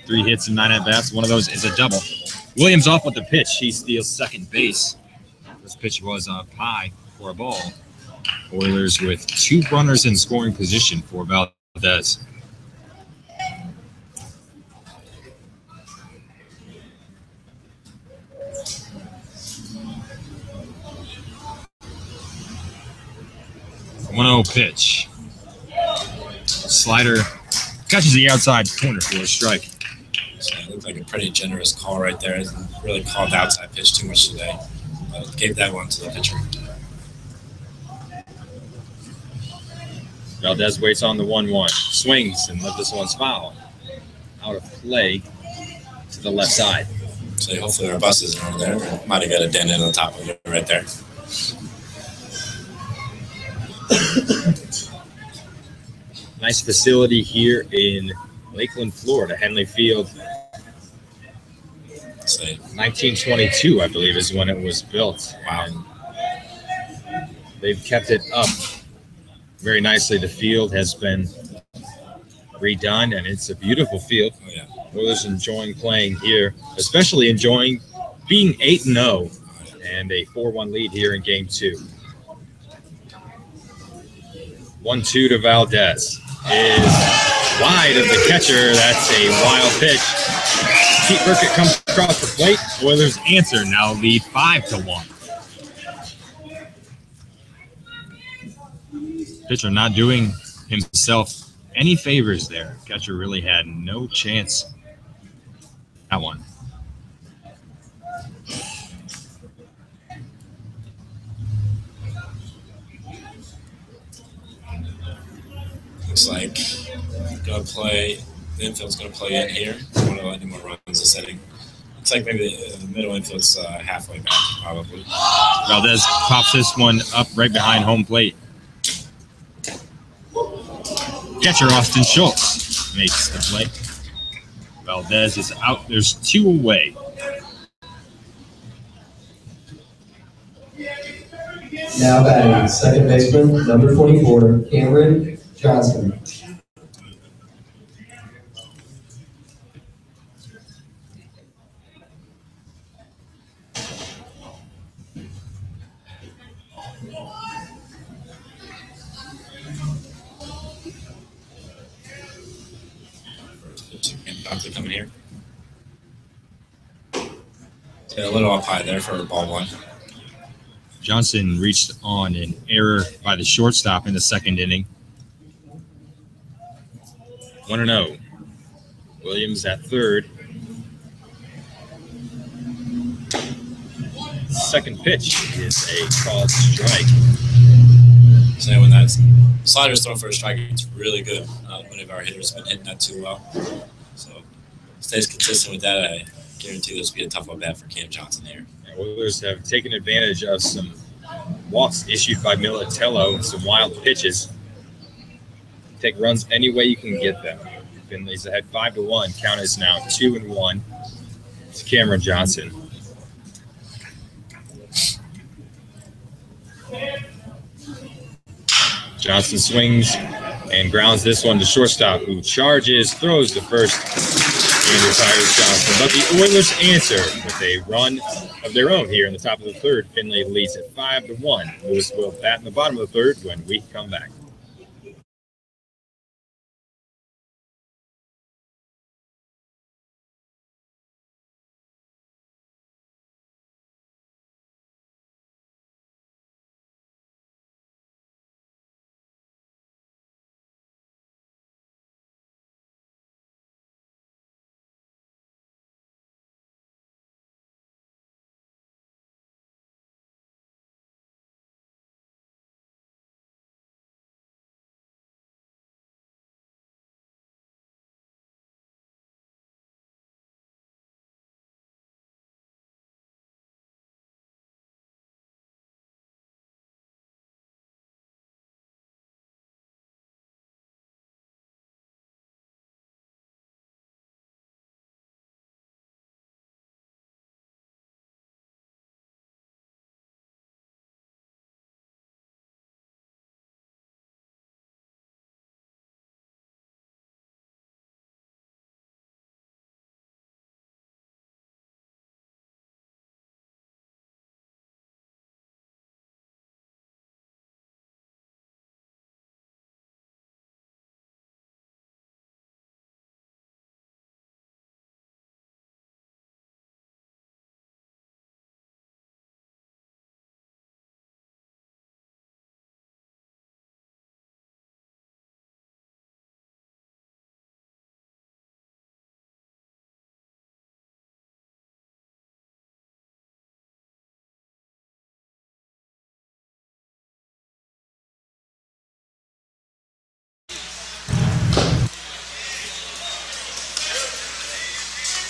3 hits and 9 at-bats. One of those is a double. Williams off with the pitch. He steals second base. This pitch was up high for a ball. Oilers with 2 runners in scoring position for Valdez. 1-0 pitch. Slider catches the outside corner for a strike. So it looked like a pretty generous call right there. Hasn't really called the outside pitch too much today. But gave that one to the pitcher. Valdez waits on the 1-1. Swings and let this one foul. Out of play to the left side. So hopefully our bus isn't over there. Might have got a dent in the top of it right there. Nice facility here in Lakeland, Florida. Henley Field. Say 1922, I believe, is when it was built. Wow. And they've kept it up very nicely. The field has been redone, and it's a beautiful field. Oh, yeah. Oilers enjoying playing here, especially enjoying being 8-0 and a 4-1 lead here in Game 2. 1-2 to Valdez. Is wide of the catcher. That's a wild pitch. Pete Burkett comes across the plate. Oilers answer, now lead 5-1. Pitcher not doing himself any favors there. Catcher really had no chance. That one. Looks like gonna play. The infield's gonna play in here. I want to let any more runs this inning. Looks like maybe the middle infield's halfway back, probably. Valdez pops this one up right behind home plate. Catcher Austin Schultz makes the play. Valdez is out. There's 2 away. Now batting, second baseman, number 24, Cameron Johnson. Johnson coming here. Yeah, a little up high there for ball 1. Johnson reached on an error by the shortstop in the second inning. 1-0. Williams at third. Second pitch is a called strike. So when that slider's thrown for a strike, it's really good. One of our hitters been hitting that too well. So stays consistent with that. I guarantee this will be a tough one bat for Cam Johnson here. Oilers have taken advantage of some walks issued by Militello and some wild pitches. Take runs any way you can get them. Findlay's ahead 5-1. Count is now 2-1. It's Cameron Johnson. Johnson swings and grounds this one to shortstop, who charges, throws to first, and retires Johnson. But the Oilers answer with a run of their own here in the top of the third. Findlay leads at 5-1. Lewis will bat in the bottom of the third when we come back.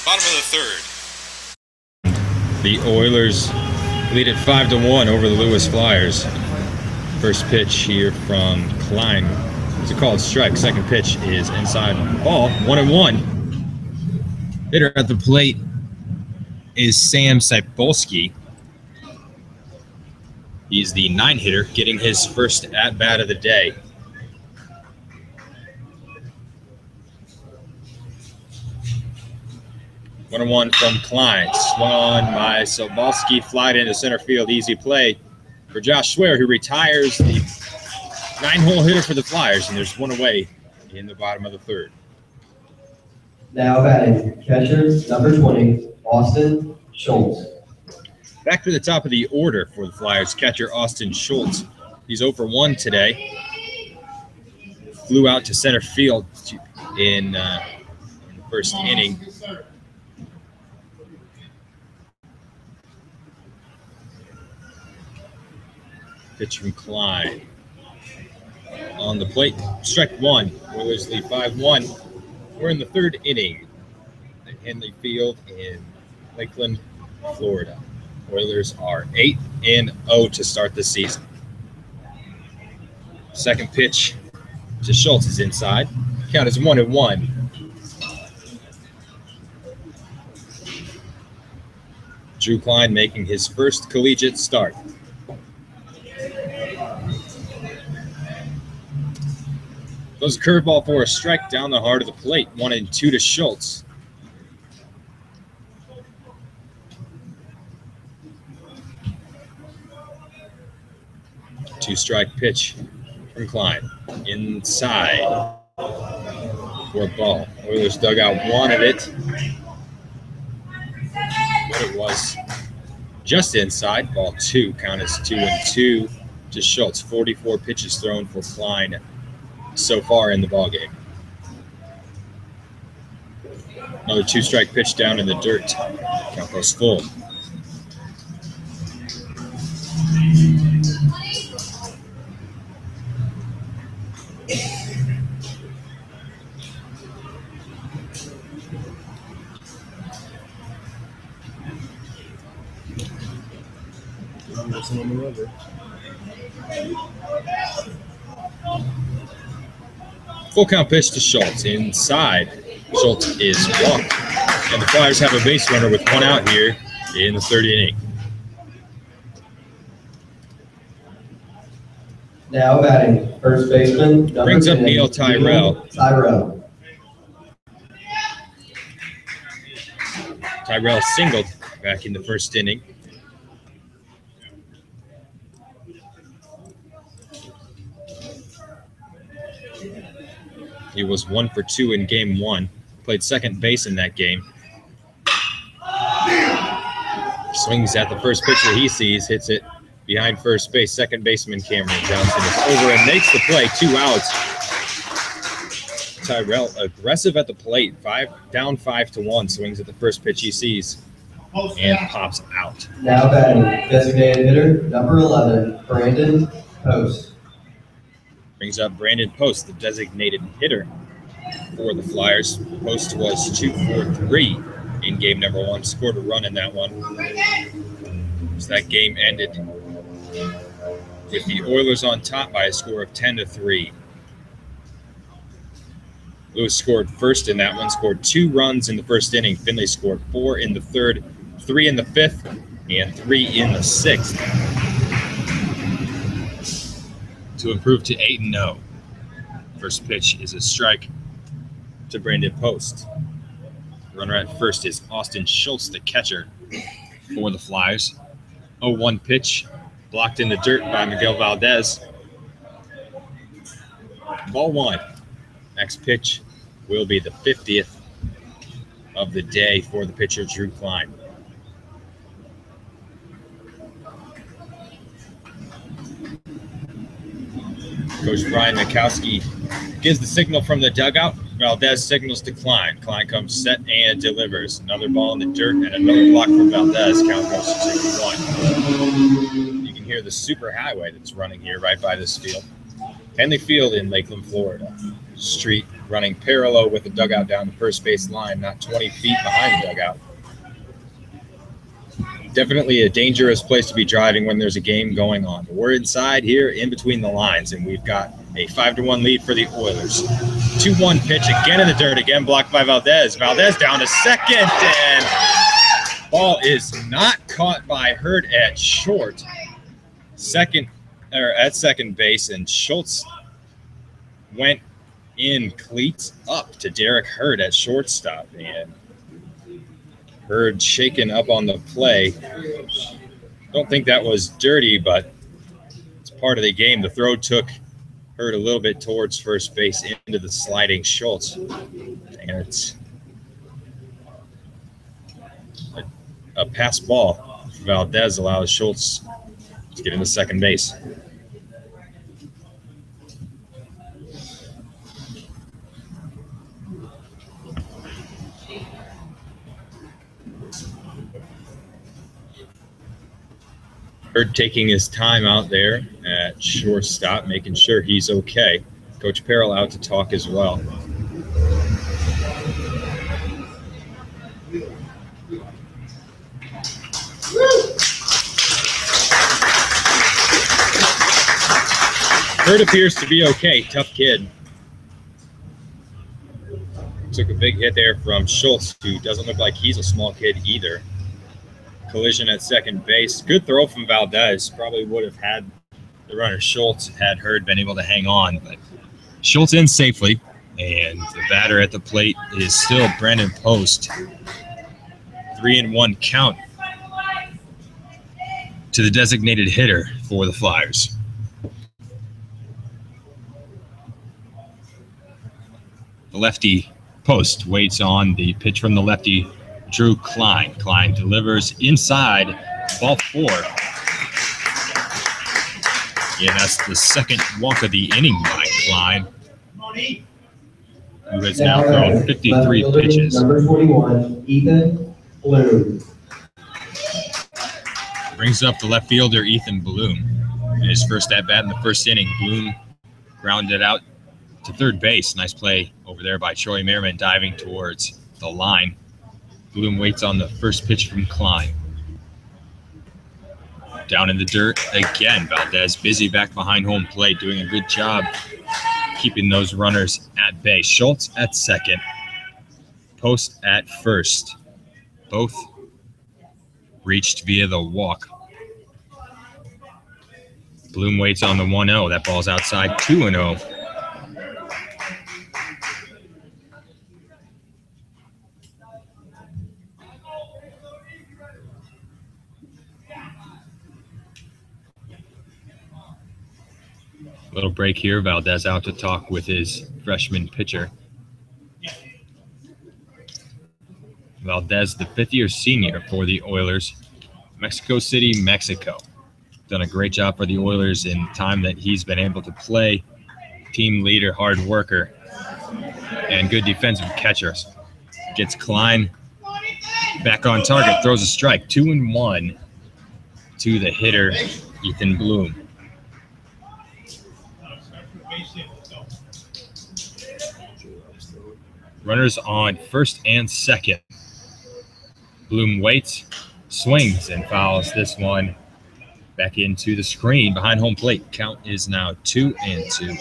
Bottom of the third. The Oilers lead it 5-1 over the Lewis Flyers. First pitch here from Klein. It's a called strike. Second pitch is inside ball. 1-1. Hitter at the plate is Sam Cybulski. He's the 9-hitter, getting his first at-bat of the day. One and one from Klein. Swung on by Cybulski, flied into center field. Easy play for Josh Swear, who retires the 9-hole hitter for the Flyers, and there's one away in the bottom of the third. Now batting, catcher, number 20, Austin Schultz. Back to the top of the order for the Flyers, catcher Austin Schultz. He's 0 for 1 today. Flew out to center field in the first inning. Pitch from Klein. On the plate, strike one. Oilers lead 5-1. We're in the third inning at Findlay Field in Lakeland, Florida. Oilers are 8-0 to start the season. Second pitch to Schultz is inside. Count is 1-1. Drew Klein making his first collegiate start. Goes a curveball for a strike down the heart of the plate. 1-2 to Schultz. Two-strike pitch from Klein. Inside for a ball. Oilers dugout wanted it. But it was just inside. Ball 2. Count is 2-2 to Schultz. 44 pitches thrown for Klein so far in the ballgame. Another two-strike pitch down in the dirt. Count goes full. I'm missing on the rubber. Full count pitch to Schultz. Inside. Schultz is walked. And the Flyers have a base runner with one out here in the third inning. Now batting, first baseman, number Brings up 10, Neil Tyrell. Tyrell singled back in the first inning. He was 1 for 2 in game 1. Played second base in that game. Swings at the first pitch that he sees, hits it behind first base. Second baseman Cameron Johnson is over and makes the play. 2 outs. Tyrell aggressive at the plate. Down 5-1. Swings at the first pitch he sees and pops out. Now batting, designated hitter, number 11, Brandon Post. Brings up Brandon Post, the designated hitter for the Flyers. Post was 2 for 3 in game number 1. Scored a run in that one. So that game ended with the Oilers on top by a score of 10-3. Lewis scored first in that one, scored 2 runs in the first inning. Findlay scored 4 in the third, 3 in the fifth, and 3 in the sixth to improve to 8-0. First pitch is a strike to Brandon Post. Runner at first is Austin Schultz, the catcher for the Flyers. 0-1 pitch, blocked in the dirt by Miguel Valdez. Ball 1. Next pitch will be the 50th of the day for the pitcher, Drew Klein. Coach Brian Mikowski gives the signal from the dugout. Valdez signals to Klein. Klein comes set and delivers. Another ball in the dirt and another block from Valdez. Count goes to 2-1. You can hear the super highway that's running here right by this field. Findlay Field in Lakeland, Florida. street running parallel with the dugout down the first base line, not 20 feet behind the dugout. Definitely a dangerous place to be driving when there's a game going on. We're inside here in between the lines, and we've got a 5-1 lead for the Oilers. 2-1 pitch again in the dirt, again blocked by Valdez. Valdez down to second, and ball is not caught by Hurd at short. At second base, and Schultz went in cleats up to Derek Hurd at shortstop, and Hurd shaken up on the play. Don't think that was dirty, but it's part of the game. The throw took Hurd a little bit towards first base into the sliding Schultz, and it's a pass ball. Valdez allows Schultz to get into second base. Hurd taking his time out there at shortstop, making sure he's okay. Coach Peril out to talk as well. Hurd appears to be okay. Tough kid. Took a big hit there from Schultz, who doesn't look like he's a small kid either. Collision at second base. Good throw from Valdez. Probably would have had the runner Schultz had Hurd been able to hang on, but Schultz in safely, and the batter at the plate is still Brandon Post. 3-1 count to the designated hitter for the Flyers. The lefty Post waits on the pitch from the lefty Drew Klein. Klein delivers inside, ball 4. Yeah, that's the second walk of the inning by Klein, who has now thrown 53 pitches. Number 41, Ethan Bloom. Brings up the left fielder, Ethan Bloom. In his first at-bat in the first inning, Bloom grounded out to third base. Nice play over there by Troy Merriman, diving towards the line. Bloom waits on the first pitch from Klein. Down in the dirt again. Valdez busy back behind home plate, doing a good job keeping those runners at bay. Schultz at second. Post at first. Both reached via the walk. Bloom waits on the 1-0. That ball's outside, 2-0. Little break here. Valdez out to talk with his freshman pitcher. Valdez, the fifth-year senior for the Oilers. Mexico City, Mexico. Done a great job for the Oilers in time that he's been able to play. Team leader, hard worker, and good defensive catchers. Gets Klein back on target, throws a strike. 2-1 to the hitter, Ethan Bloom. Runners on first and second. Bloom waits, swings, and fouls this one back into the screen behind home plate. Count is now 2-2.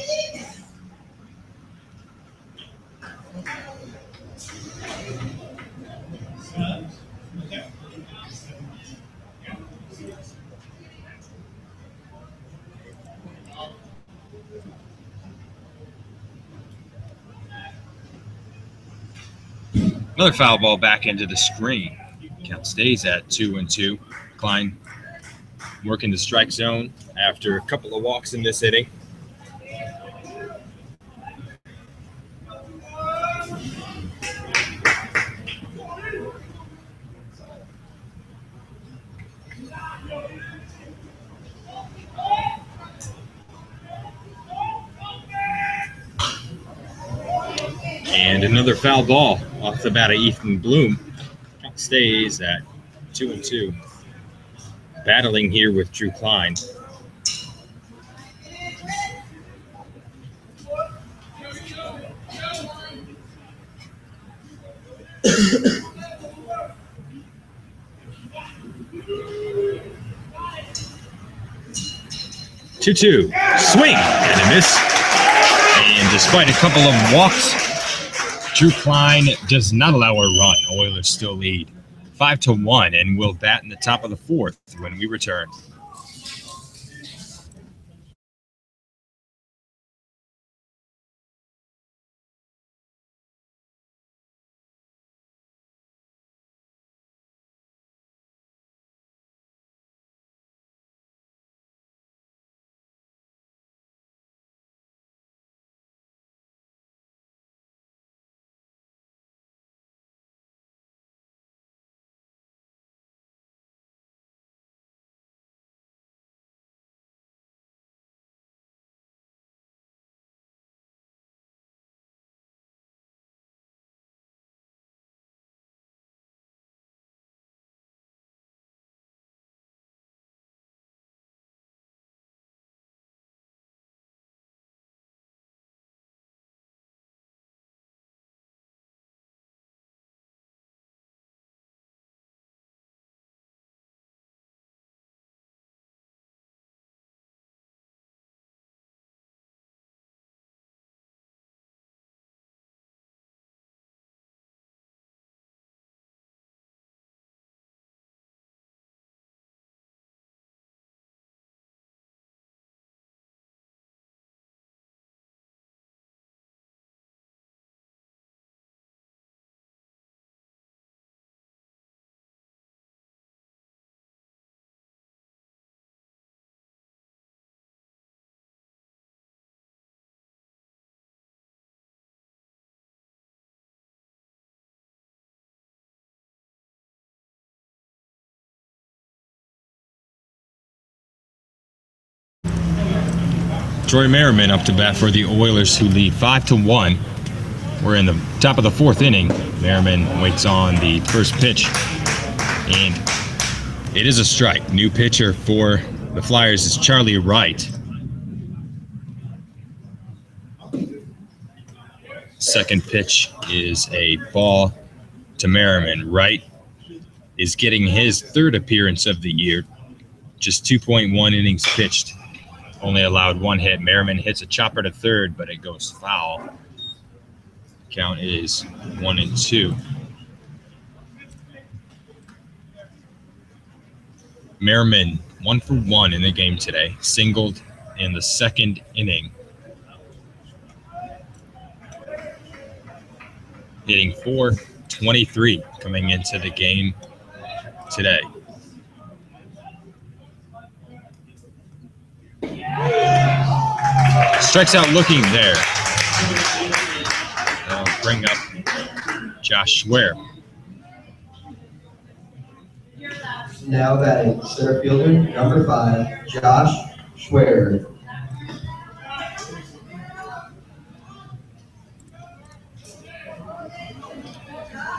Another foul ball back into the screen. Count stays at 2-2. Klein working the strike zone after a couple of walks in this inning. And another foul ball off the bat of Ethan Bloom. Count stays at 2-2. Battling here with Drew Klein. 2-2. Swing and a miss. And despite a couple of walks, Drew Klein does not allow a run. Oilers still lead 5-1 and will bat in the top of the fourth when we return. Troy Merriman up to bat for the Oilers, who lead 5-1. We're in the top of the fourth inning. Merriman waits on the first pitch, and it is a strike. New pitcher for the Flyers is Charlie Wright. Second pitch is a ball to Merriman. Wright is getting his third appearance of the year. Just 2.1 innings pitched. Only allowed one hit. Merriman hits a chopper to third, but it goes foul. Count is 1-2. Merriman 1 for 1 in the game today. Singled in the second inning. Hitting .423 coming into the game today. Strikes out looking there. They'll bring up Josh Schwer. Now batting center fielder, number 5, Josh Schwer.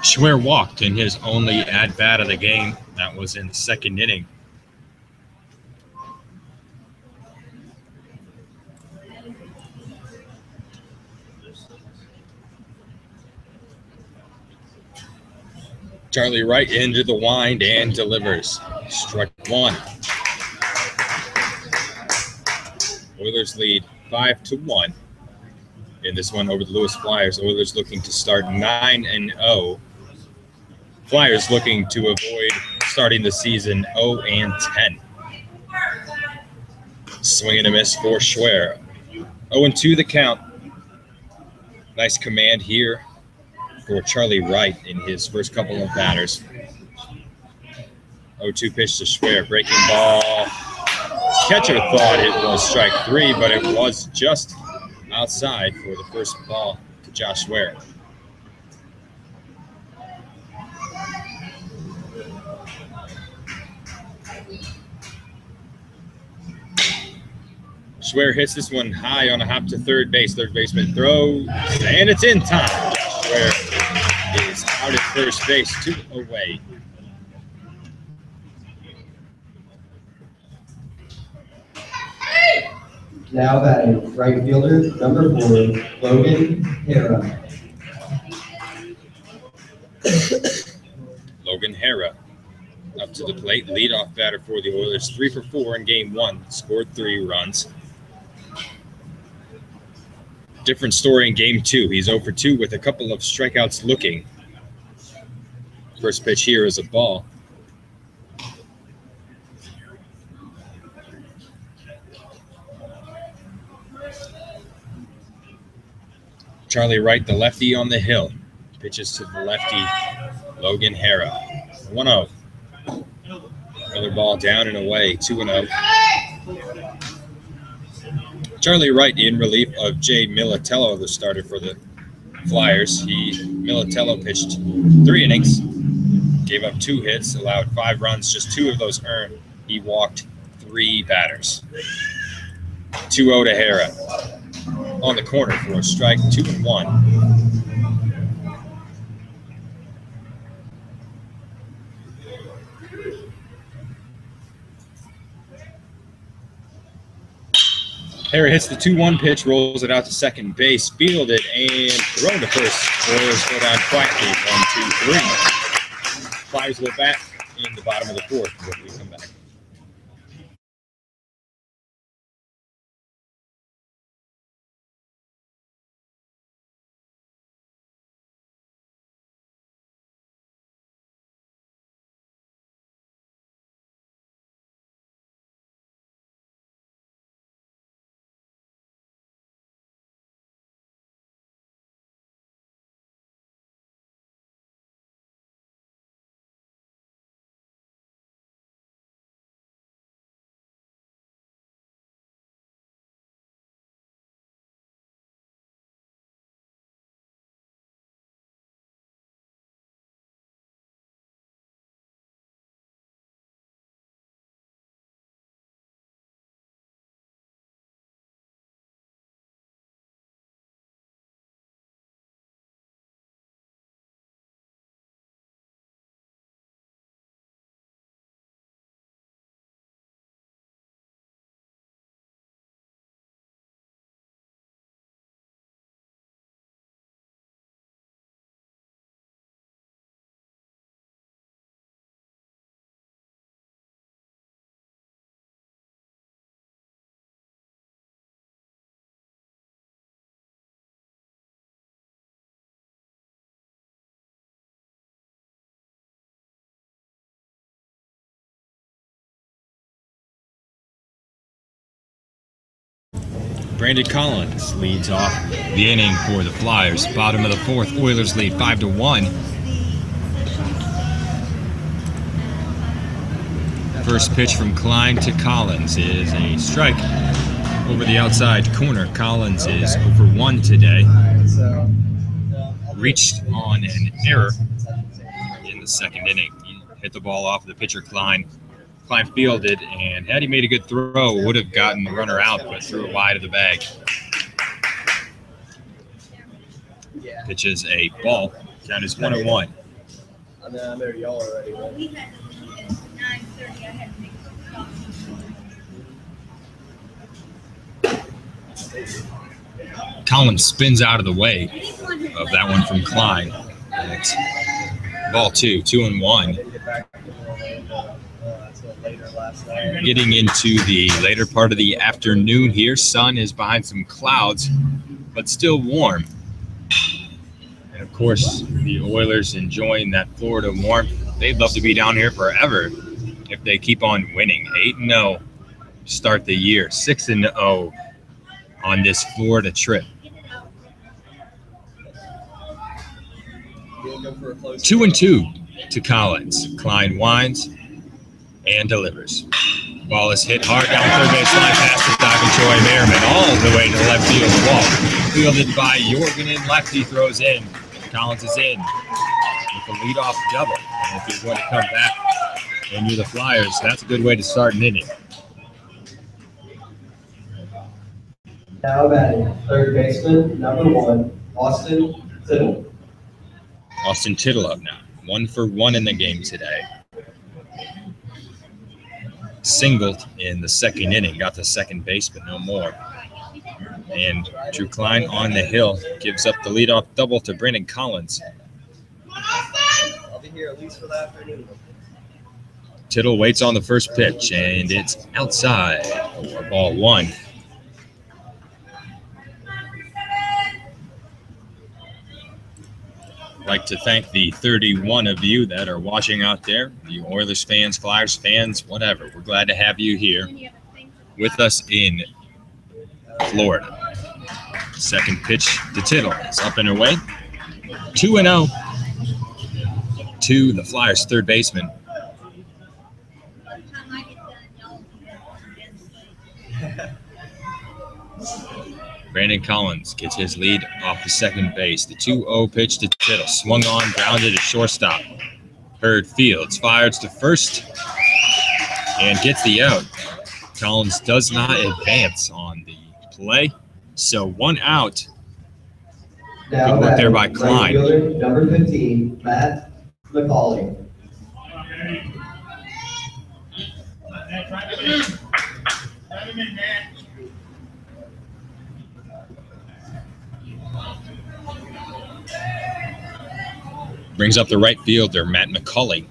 Schwer walked in his only at-bat of the game. That was in the second inning. Charlie Wright into the wind and delivers. Strike one. Oilers lead 5-1 in this one over the Louis Flyers. Oilers looking to start 9-0. Flyers looking to avoid starting the season 0-10. Swing and a miss for Schwer. 0-2 the count. Nice command here for Charlie Wright in his first couple of batters. 0-2 pitch to Schwer. Breaking ball. Catcher thought it was strike 3, but it was just outside for the first ball to Josh Schwer. Schwer hits this one high on a hop to third base. Third baseman throws, and it's in time. Josh Schwer is out at first base, 2 away. Now batting right fielder, number 4, Logan Hera. Logan Hera Up to the plate, leadoff batter for the Oilers, 3 for 4 in game 1, scored 3 runs. Different story in game 2. He's 0 for 2 with a couple of strikeouts looking. First pitch here is a ball. Charlie Wright, the lefty on the hill. Pitches to the lefty, Logan Hara. 1-0. Another ball down and away, 2-0. Charlie Wright in relief of Jay Militello, the starter for the Flyers. Militello pitched 3 innings, gave up 2 hits, allowed 5 runs, just 2 of those earned. He walked 3 batters. 2-0 to Hara. On the corner for a strike, 2-1. Hara hits the 2-1 pitch, rolls it out to second base, fielded, and thrown to first. Oilers go down quietly, 1-2-3. Flyers will back in the bottom of the 4th when we come back. Brandon Collins leads off the inning for the Flyers. Bottom of the 4th, Oilers lead 5-1. First pitch from Klein to Collins is a strike over the outside corner. Collins is 0 for 1 today. Reached on an error in the second inning. He hit the ball off the pitcher Klein. Klein fielded, and had he made a good throw, would have gotten the runner out, but threw it wide of the bag. Pitch is a ball. Count is 1-1. I'm there, y'all already. Collins spins out of the way of that one from Klein. And it's ball 2-1. Getting into the later part of the afternoon here. Sun is behind some clouds, but still warm. And of course, the Oilers enjoying that Florida warmth. They'd love to be down here forever if they keep on winning. 8-0 start the year, 6-0 on this Florida trip. 2-2 to Collins. Klein winds and delivers. Ball is hit hard down third base line past the Doc and Troy Merriman all the way to left field wall. Fielded by Jorgen, and lefty throws in. Collins is in with a leadoff double. And if you're going to come back and you're the Flyers, that's a good way to start an inning. Now batting, third baseman, number 1, Austin Tittle. Austin Tittle up now. 1 for 1 in the game today. Singled in the second inning, got to second base, but no more. And Drew Klein on the hill gives up the leadoff double to Brandon Collins. I'll be here at least for the afternoon. Tittle waits on the first pitch, and it's outside for ball one. I'd like to thank the 31 of you that are watching out there, the Oilers fans, Flyers fans, whatever. We're glad to have you here with us in Florida. Second pitch to Tittle. It's up and away. 2-0 to the Flyers' third baseman. Brandon Collins gets his lead off the second base. The 2-0 pitch to Tittle. Swung on, grounded to shortstop. Hurd fields, fires to first, and gets the out. Collins does not advance on the play, so one out. Good work there by Klein. Right fielder, number 15, Matt McCauley. Brings up the right fielder, Matt McCauley.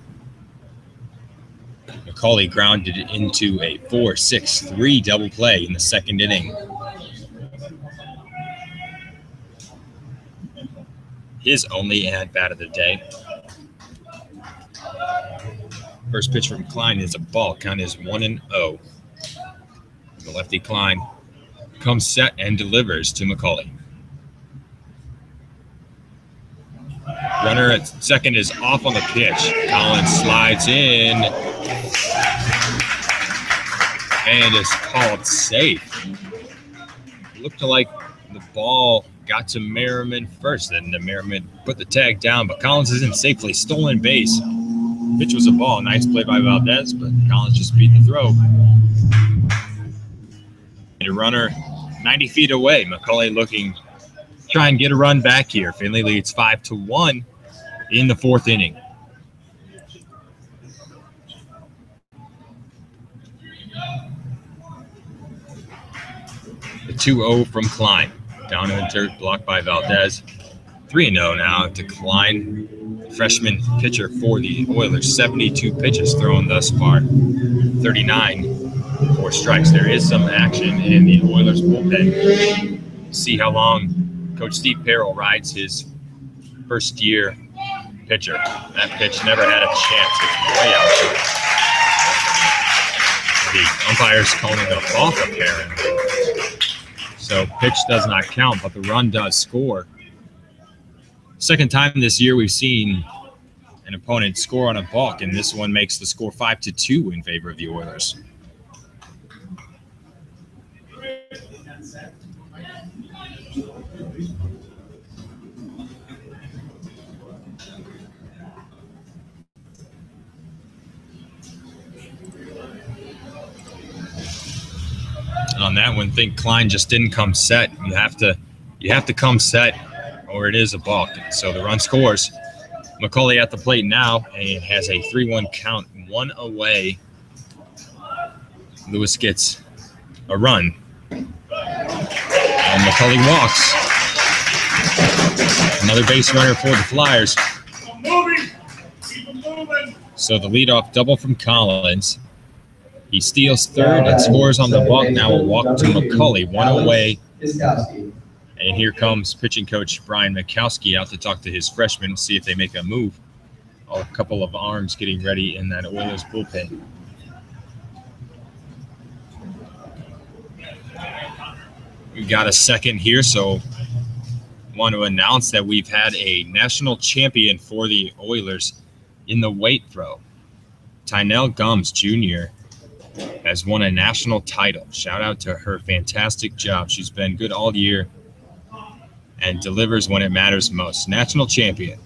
McCauley grounded into a 4-6-3 double play in the second inning. His only at-bat of the day. First pitch from Klein is a ball. Count is 1-0. The lefty Klein comes set and delivers to McCauley. Runner at second is off on the pitch. Collins slides in and is called safe. Looked like the ball got to Merriman first, then the Merriman put the tag down, but Collins isn't safely. Stolen base. Pitch was a ball. Nice play by Valdez, but Collins just beat the throw. A runner 90 feet away. McCauley looking, try and get a run back here. Findlay leads 5-1 in the fourth inning. The 2-0 from Klein. Down in the dirt, blocked by Valdez. 3-0 now to Klein. Freshman pitcher for the Oilers. 72 pitches thrown thus far. 39 for strikes. There is some action in the Oilers bullpen. See how long Coach Steve Perrell rides his first-year pitcher. That pitch never had a chance. It's way out. The umpire's calling it a balk apparently. So pitch does not count, but the run does score. Second time this year we've seen an opponent score on a balk, and this one makes the score 5-2 in favor of the Oilers. On that one, think Klein just didn't come set. You have to come set, or it is a balk. So the run scores. McCauley at the plate now and has a 3-1 count, one away. Lewis gets a run, and McCauley walks. Another base runner for the Flyers. So the leadoff double from Collins. He steals third and scores on the walk. Now a walk to McCauley, one away. And here comes pitching coach Brian Mikowski out to talk to his freshmen, see if they make a move. A couple of arms getting ready in that Oilers bullpen. We got a second here, so want to announce that we've had a national champion for the Oilers in the weight throw. Tynell Gums Jr. has won a national title. Shout out to her fantastic job. She's been good all year and delivers when it matters most. National champion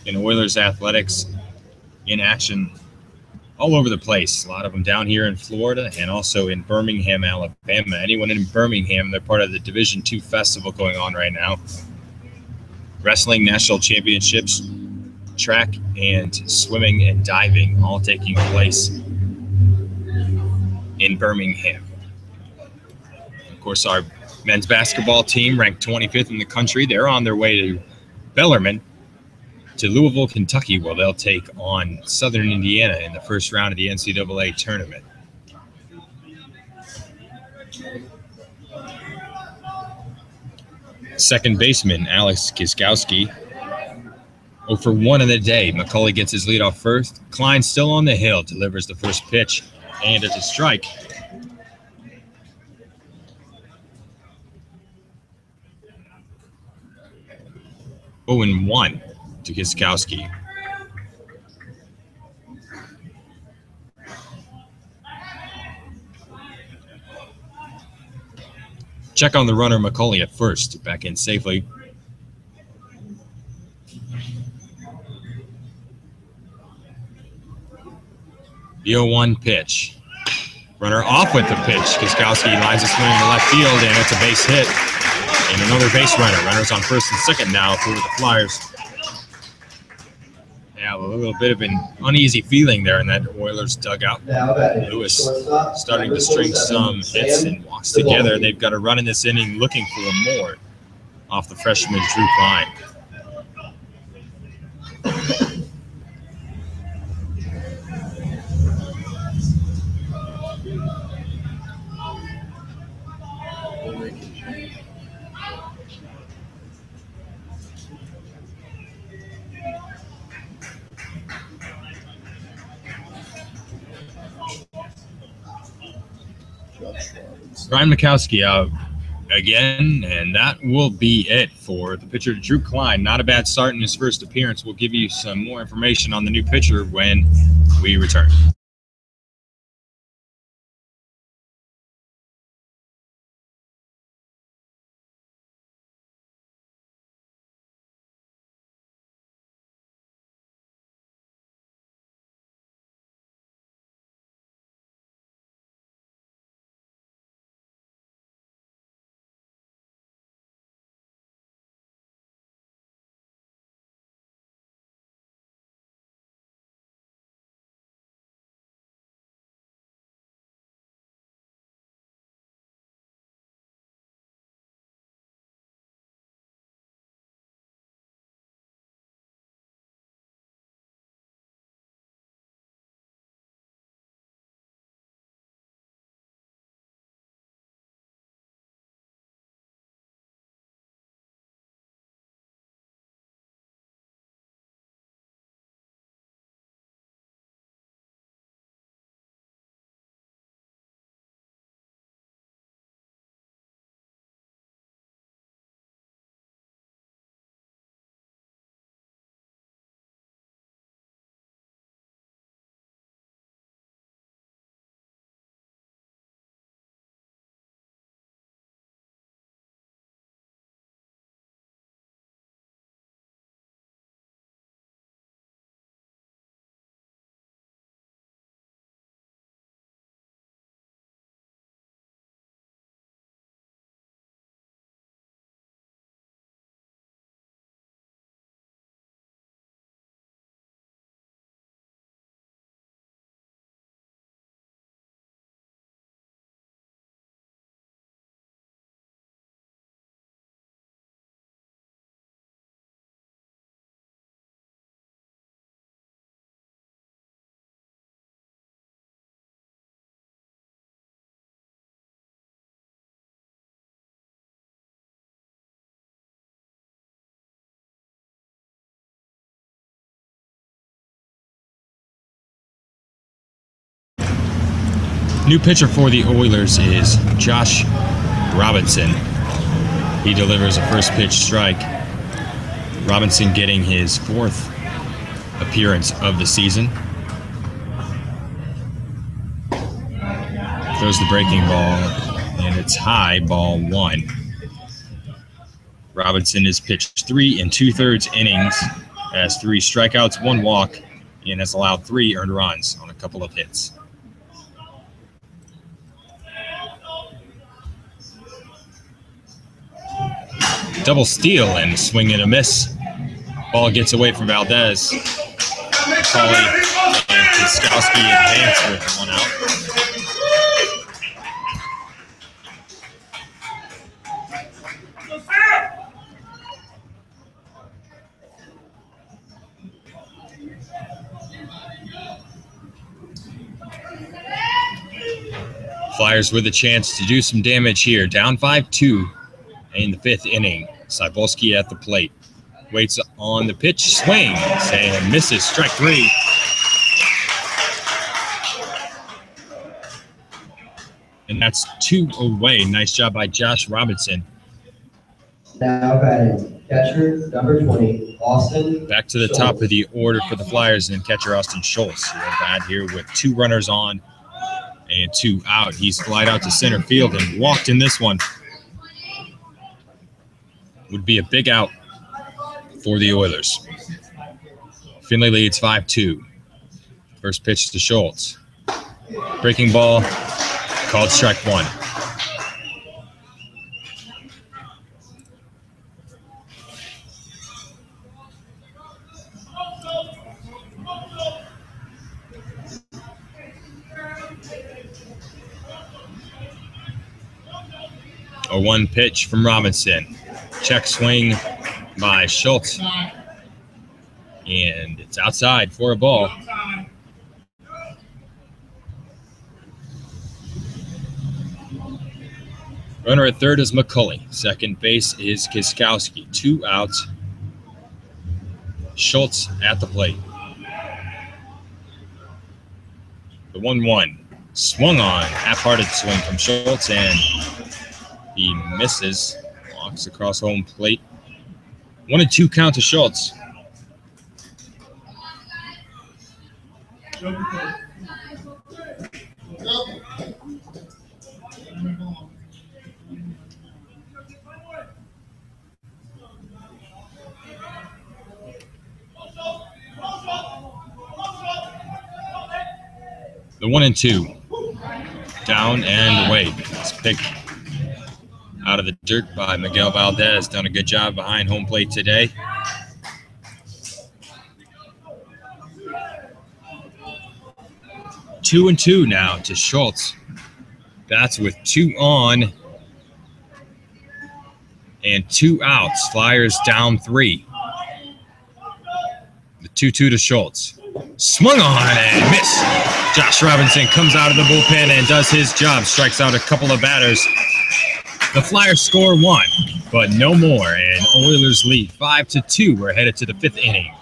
in Oilers athletics, in action all over the place. A lot of them down here in Florida and also in Birmingham, Alabama. Anyone in Birmingham, they're part of the Division II festival going on right now. Wrestling national championships, track and swimming and diving all taking place in Birmingham. Of course, our men's basketball team ranked 25th in the country. They're on their way to Bellarmine to Louisville, Kentucky, where they'll take on Southern Indiana in the first round of the NCAA tournament. Second baseman, Alex Kiskowski, 0 for 1 in the day. McCulley gets his lead off first. Klein still on the hill, delivers the first pitch, and it's a strike. Oh, and 1 to Kiskowski. Check on the runner, McCulley at first. Back in safely. The 0-1 pitch. Runner off with the pitch. Kiskowski lines a swing in the left field, and it's a base hit. And another base runner. Runners on first and second now for the Flyers. Yeah, a little bit of an uneasy feeling there in that Oilers dugout. Lewis starting to string some hits and walks together. They've got a run in this inning looking for more off the freshman Drew Klein. Ryan Mikowski out again, and that will be it for the pitcher Drew Klein. Not a bad start in his first appearance. We'll give you some more information on the new pitcher when we return. New pitcher for the Oilers is Josh Robinson. He delivers a first pitch strike. Robinson getting his 4th appearance of the season. Throws the breaking ball, and it's high, ball 1. Robinson has pitched 3 2/3 innings, has 3 strikeouts, 1 walk, and has allowed 3 earned runs on a couple of hits. Double steal and swing and a miss. Ball gets away from Valdez. Pauly and Kiskowski advance with 1 out. Flyers with a chance to do some damage here. Down 5-2 in the 5th inning. Cybulski at the plate. Waits on the pitch, swings, and misses. Strike 3. And that's 2 away. Nice job by Josh Robinson. Now batting, catcher, number 20, Austin. Back to the top of the order for the Flyers, and catcher Austin Schultz. Real bad here with 2 runners on and 2 out. He's flied out to center field and walked in this one. Would be a big out for the Oilers. Findlay leads 5-2. First pitch to Schultz. Breaking ball, called strike 1. A 1 pitch from Robinson. Check swing by Schultz. And it's outside for a ball. Runner at third is McCulley. Second base is Kiskowski. 2 outs. Schultz at the plate. The 1-1. Swung on. Half-hearted swing from Schultz, and he misses. Walks across home plate. 1-2 count to Schultz. The 1-2. Down and away. It's picked out of the dirt by Miguel Valdez. Done a good job behind home plate today. Two and 2 now to Schultz. That's with 2 on and 2 outs. Flyers down 3. The 2-2 to Schultz. Swung on and miss. Josh Robinson comes out of the bullpen and does his job. Strikes out a couple of batters. The Flyers score 1, but no more. And Oilers lead 5-2. We're headed to the 5th inning.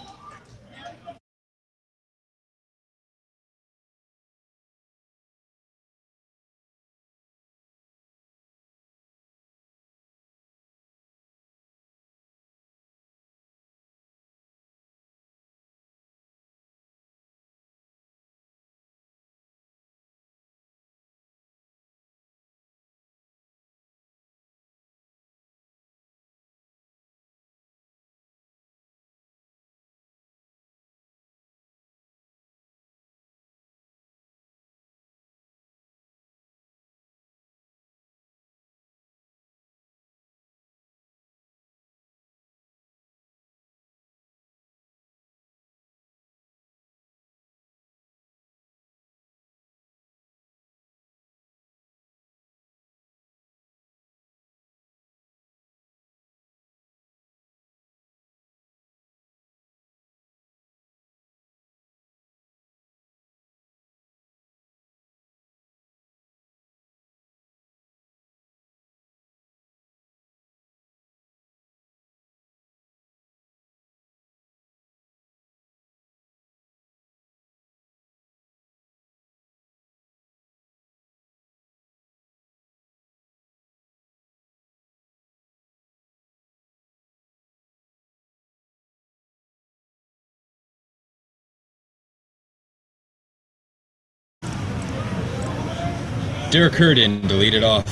Derek Herndon to lead it off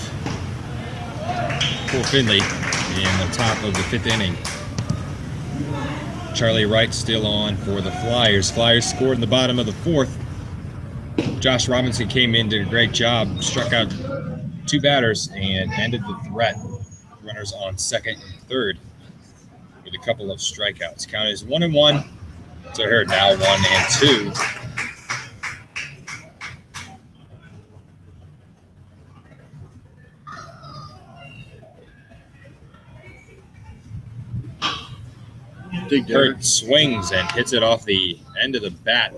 for Findlay in the top of the 5th inning. Charlie Wright still on for the Flyers. Flyers scored in the bottom of the 4th. Josh Robinson came in, did a great job, struck out 2 batters, and ended the threat. Runners on second and third with a couple of strikeouts. Count is 1-1. So here now 1-2. Hurt swings and hits it off the end of the bat.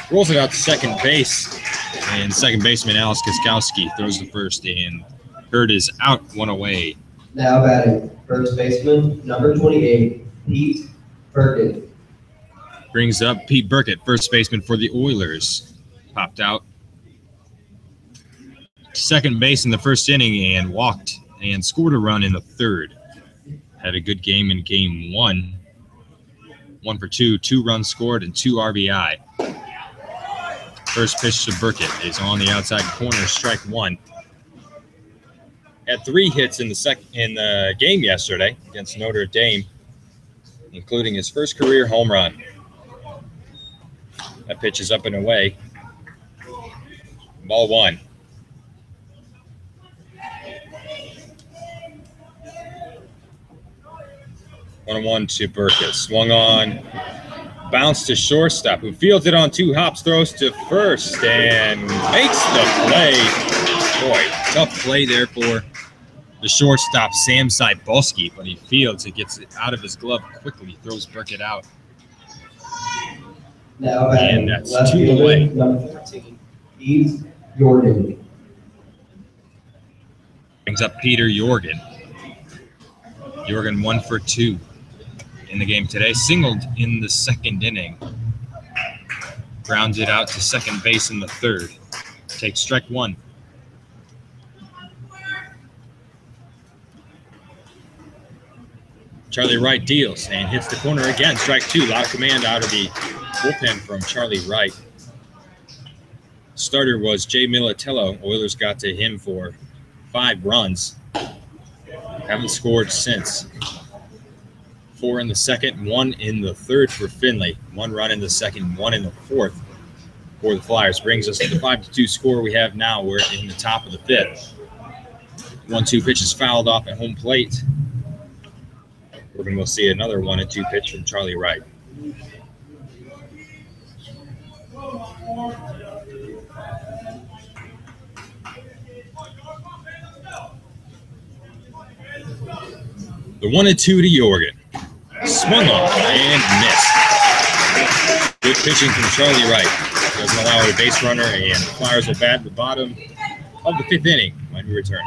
Rolls it out to second base. And second baseman Alice Kiskowski throws the first, and Hurd is out, one away. Now batting, first baseman, number 28, Pete Burkett. Brings up Pete Burkett, first baseman for the Oilers. Popped out. Second base in the first inning and walked and scored a run in the third. Had a good game in game one. 1 for 2, 2 runs scored and 2 RBI. First pitch to Burkett is on the outside corner, strike one. Had 3 hits in the game yesterday against Notre Dame, including his first career home run. That pitch is up and away. Ball 1. One one to Burkett. Swung on. Bounce to shortstop, who fields it on 2 hops, throws to first, and makes the play. Boy, tough play there for the shortstop, Sam Cybulski, but he fields it, gets it out of his glove quickly, throws Burkett out. Now And batting, that's left 2 fielder, away. number 14, Pete Jordan. Brings up Peter Jorgen. Jorgen 1 for 2 in the game today. Singled in the second inning. Grounds it out to second base in the third. Takes strike 1. Charlie Wright deals and hits the corner again. Strike 2. A lot of command out of the bullpen from Charlie Wright. Starter was Jay Militello. Oilers got to him for 5 runs. Haven't scored since. 4 in the second, 1 in the third for Findlay. 1 run in the second, 1 in the fourth for the Flyers. Brings us to the 5-2 score we have now. We're in the top of the 5th. 1-2 pitch is fouled off at home plate. We're going to see another 1-2 pitch from Charlie Wright. The 1-2 to Jorgen. Swung on and missed. Good pitching from Charlie Wright. Doesn't allow a base runner, and the Flyers will bat the bottom of the 5th inning when we return.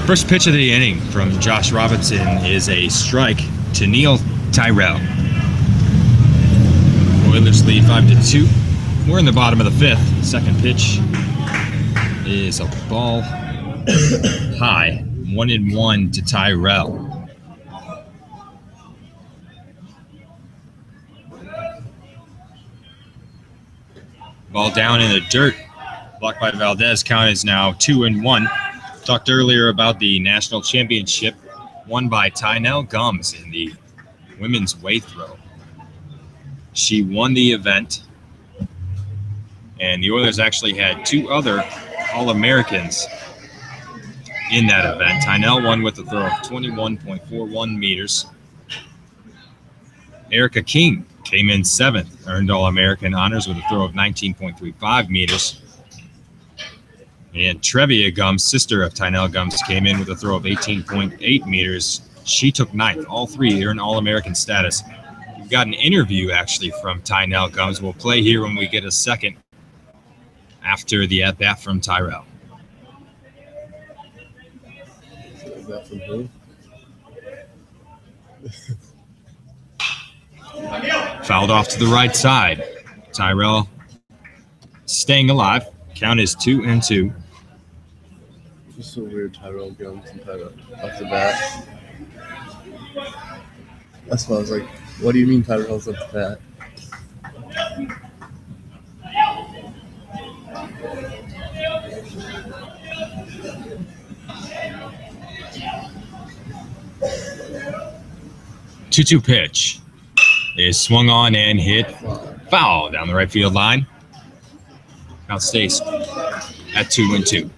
First pitch of the inning from Josh Robinson is a strike to Neil Tyrell. Oilers lead 5-2. We're in the bottom of the 5th. Second pitch is a ball high. 1-1 to Tyrell. Ball down in the dirt. Blocked by Valdez. Count is now 2-1. Talked earlier about the national championship won by Tynell Gums in the women's weight throw. She won the event, and the Oilers actually had 2 other All-Americans in that event. Tynell won with a throw of 21.41 meters. Erica King came in 7th, earned All-American honors with a throw of 19.35 meters. And Trevia Gums, sister of Tynell Gums, came in with a throw of 18.8 meters. She took ninth. All three earned All-American status. We've got an interview, actually, from Tynell Gums. We'll play here when we get a second after the at-bat from Tyrell. Is that from who? Fouled off to the right side. Tyrell staying alive. Count is 2-2. Just so weird, Tyrell Gums and Tyrell off the bat. That's why I was like, what do you mean Tyrell's up to bat? Two-two pitch is swung on and hit foul down the right field line. Count stays at 2-2.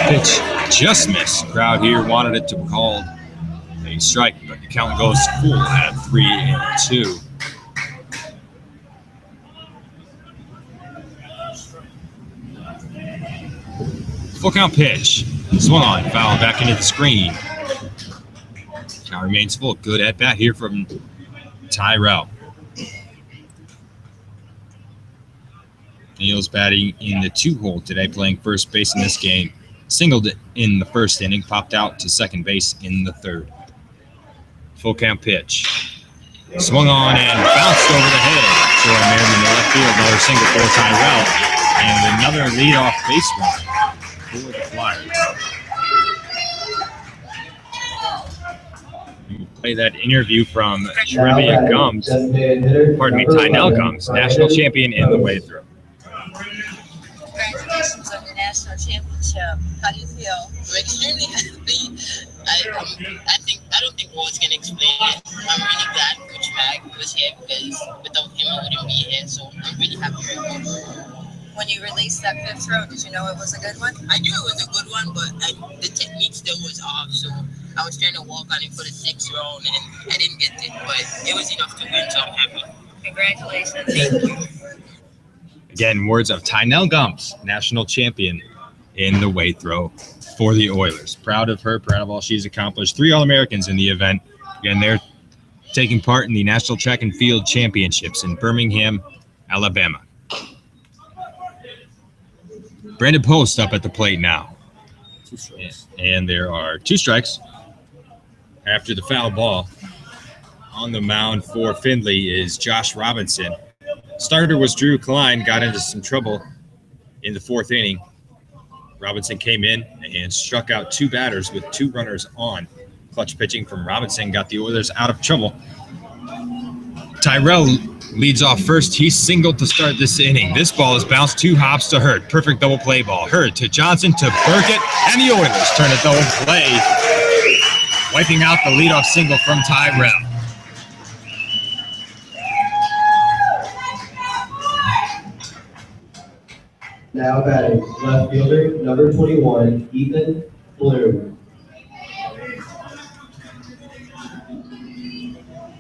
Pitch just missed. Crowd here wanted it to be called a strike, but the count goes full at 3-2. Full count pitch. Swung on, foul back into the screen. Count remains full. Good at bat here from Tyrell. Neal's batting in the 2-hole today, playing first base in this game. Singled in the first inning, popped out to second base in the third. Full count pitch. Swung on and bounced over the head. Troy Merriman in the left field. Another single for Tyrell. And another leadoff base run for the Flyers. We'll play that interview from Trevia Gums. Pardon me, Tynell Gums, national champion in the way through. Congratulations on the national championship. How do you feel? I'm extremely happy. I don't think words can explain it. I'm really glad Coach Mag was here because without him I wouldn't be here. So I'm really happy right now. When you released that fifth throw, did you know it was a good one? I knew it was a good one, but the technique still was off. So I was trying to walk on it for the 6th round, and I didn't get it, but it was enough to win. So I'm happy. Congratulations. Thank you. Again, words of Tynell Gums, national champion in the weight throw for the Oilers. Proud of her, proud of all she's accomplished. 3 All-Americans in the event. Again, they're taking part in the National Track and Field Championships in Birmingham, Alabama. Brandon Post up at the plate now. And there are 2 strikes after the foul ball. On the mound for Findlay is Josh Robinson. Starter was Drew Klein, got into some trouble in the 4th inning. Robinson came in and struck out 2 batters with 2 runners on. Clutch pitching from Robinson got the Oilers out of trouble. Tyrell leads off first. He singled to start this inning. This ball is bounced 2 hops to Hurd. Perfect double play ball. Hurd to Johnson to Burkett, and the Oilers turn a double play, wiping out the leadoff single from Tyrell. Now batting, left fielder, number 21, Ethan Bloom.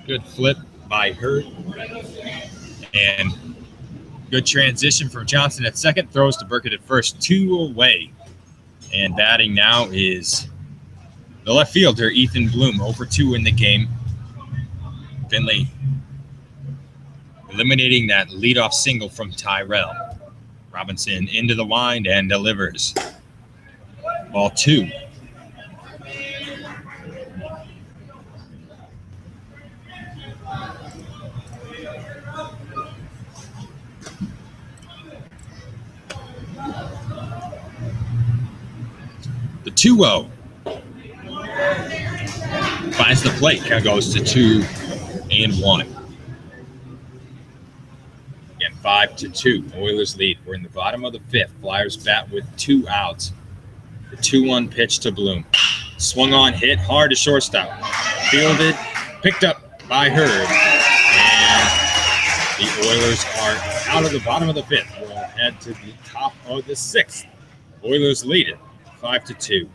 Good flip by Hurd. And good transition from Johnson at second. Throws to Burkett at first. 2 away. And batting now is the left fielder, Ethan Bloom, 0-for-2 in the game. Findlay eliminating that leadoff single from Tyrell. Robinson into the wind and delivers. Ball 2. The 2-0. Finds the plate. Count goes to 2-1. 5-2. Oilers lead. We're in the bottom of the 5th. Flyers bat with 2 outs. The 2-1 pitch to Bloom. Swung on, hit hard to shortstop. Fielded, picked up by Hurd. And the Oilers are out of the bottom of the fifth. We'll head to the top of the sixth. Oilers lead it 5-2.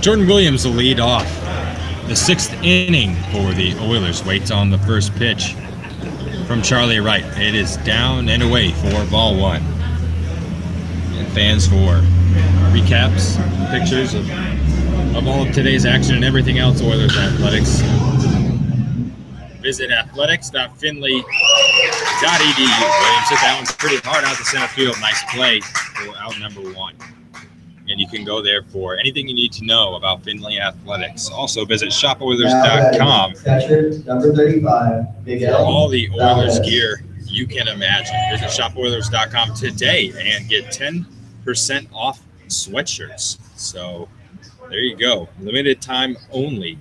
Jordan Williams will lead off the sixth inning for the Oilers. Waits on the first pitch from Charlie Wright. It is down and away for ball one. And fans for recaps, pictures of all of today's action and everything else Oilers athletics. Visit athletics.findlay.edu. Williams hit that one pretty hard out to center field. Nice play for out number one. And you can go there for anything you need to know about Findlay Athletics. Also, visit shopoilers.com number 35, for all the Oilers gear you can imagine. Visit shopoilers.com today and get 10% off sweatshirts. So there you go. Limited time only.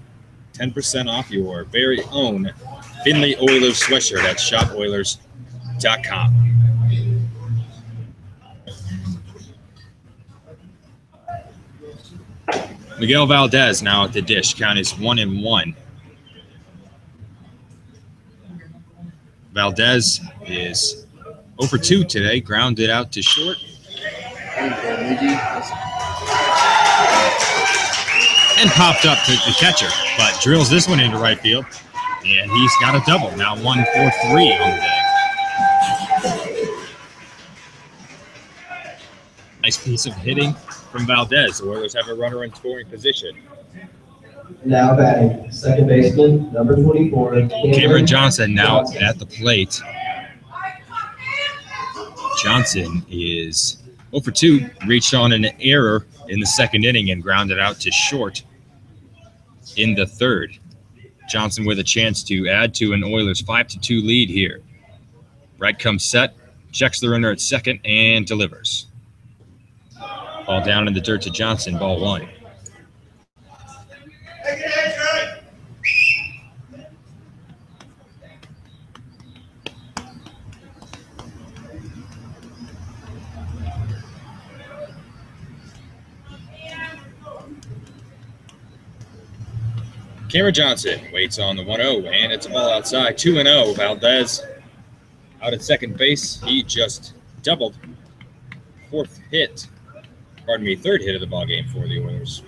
10% off your very own Findlay Oilers sweatshirt at shopoilers.com. Miguel Valdez now at the dish. Count is 1-1. Valdez is 0 for 2 today. Grounded out to short. And popped up to the catcher, but drills this one into right field. And he's got a double. Now 1 for 3 on the day. Nice piece of hitting from Valdez. The Oilers have a runner in scoring position. Now batting, second baseman, number 24. Cameron Johnson now at the plate. Johnson is 0 for 2. Reached on an error in the second inning and grounded out to short in the third. Johnson with a chance to add to an Oilers 5-2 lead here. Wright comes set, checks the runner at second, and delivers. Ball down in the dirt to Johnson, ball one. Cameron Johnson waits on the 1-0, and it's a ball outside. 2-0. Valdez out at second base. He just doubled. Third hit of the ball game for the Oilers.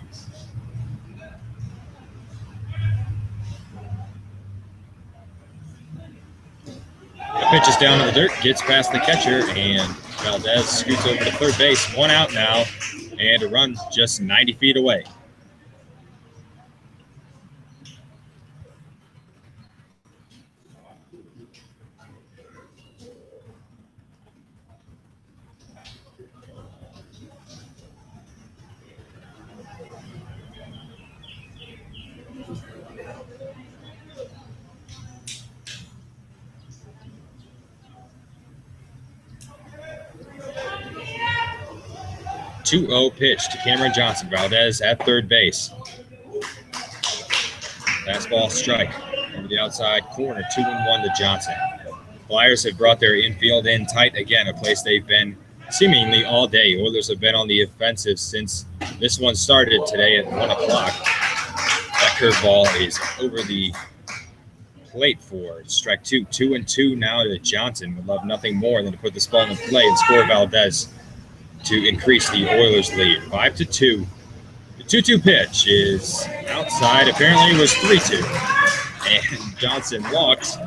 The pitch is down in the dirt, gets past the catcher, and Valdez scoots over to third base. 1 out now, and a run just 90 feet away. Two-0 pitch to Cameron Johnson. Valdez at third base. Fastball strike over the outside corner. 2-1 to Johnson. Flyers have brought their infield in tight again, a place they've been seemingly all day. Oilers have been on the offensive since this one started today at 1 o'clock. That curveball is over the plate for strike two. 2-2 now to Johnson. Would love nothing more than to put this ball in play and score Valdez to increase the Oilers' lead. 5-2. The 2-2 pitch is outside. Apparently it was 3-2. And Johnson walks.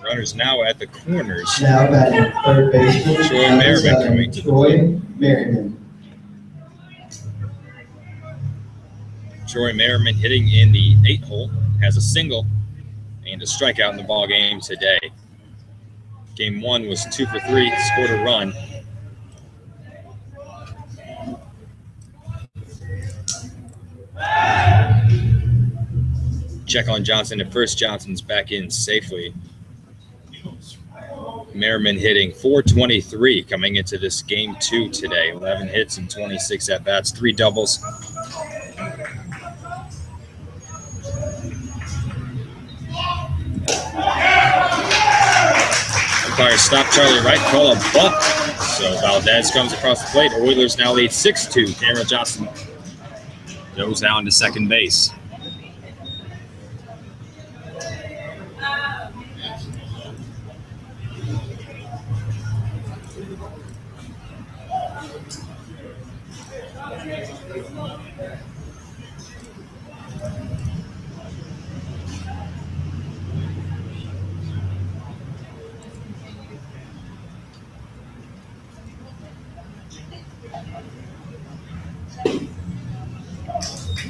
Runners now at the corners. Now batting third baseman, Troy number Merriman 7, coming to the Troy Merriman. Troy Merriman hitting in the 8-hole, has a single and a strikeout in the ball game today. Game 1 was 2 for 3, scored a run. Check on Johnson at first. Johnson's back in safely. Merriman hitting .423 coming into this game 2 today. 11 hits and 26 at-bats, 3 doubles. Umpire stop Charlie Wright, call a buck. So Valdez comes across the plate. Oilers now lead 6-2. Cameron Johnson goes down to second base.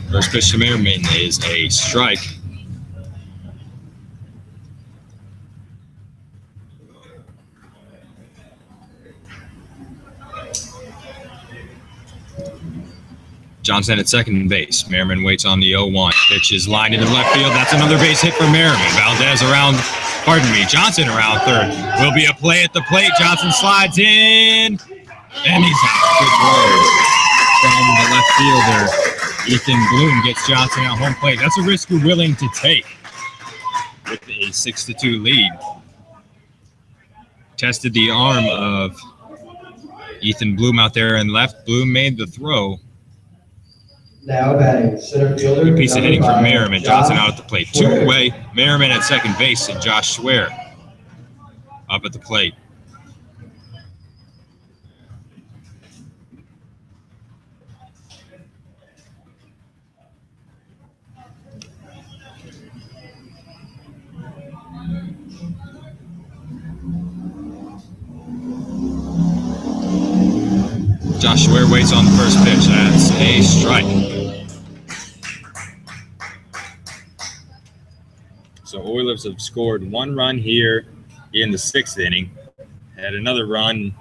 First pitch to Merriman is a strike. Johnson at second base. Merriman waits on the 0-1. Pitch is lined into left field. That's another base hit for Merriman. Valdez Johnson around third. Will be a play at the plate. Johnson slides in. And he's out. Good throw from the left fielder. Ethan Bloom gets Johnson at home plate. That's a risk you're willing to take with a 6-2 lead. Tested the arm of Ethan Bloom out there and left. Bloom made the throw. Now batting center fielder. Good piece of hitting from number 5, Merriman. Josh Johnson out at the plate. Schwer. 2 away. Merriman at second base and Josh Schwer up at the plate. Josh Schwer waits on the first pitch. That's a strike. So Oilers have scored 1 run here in the 6th inning. Had another run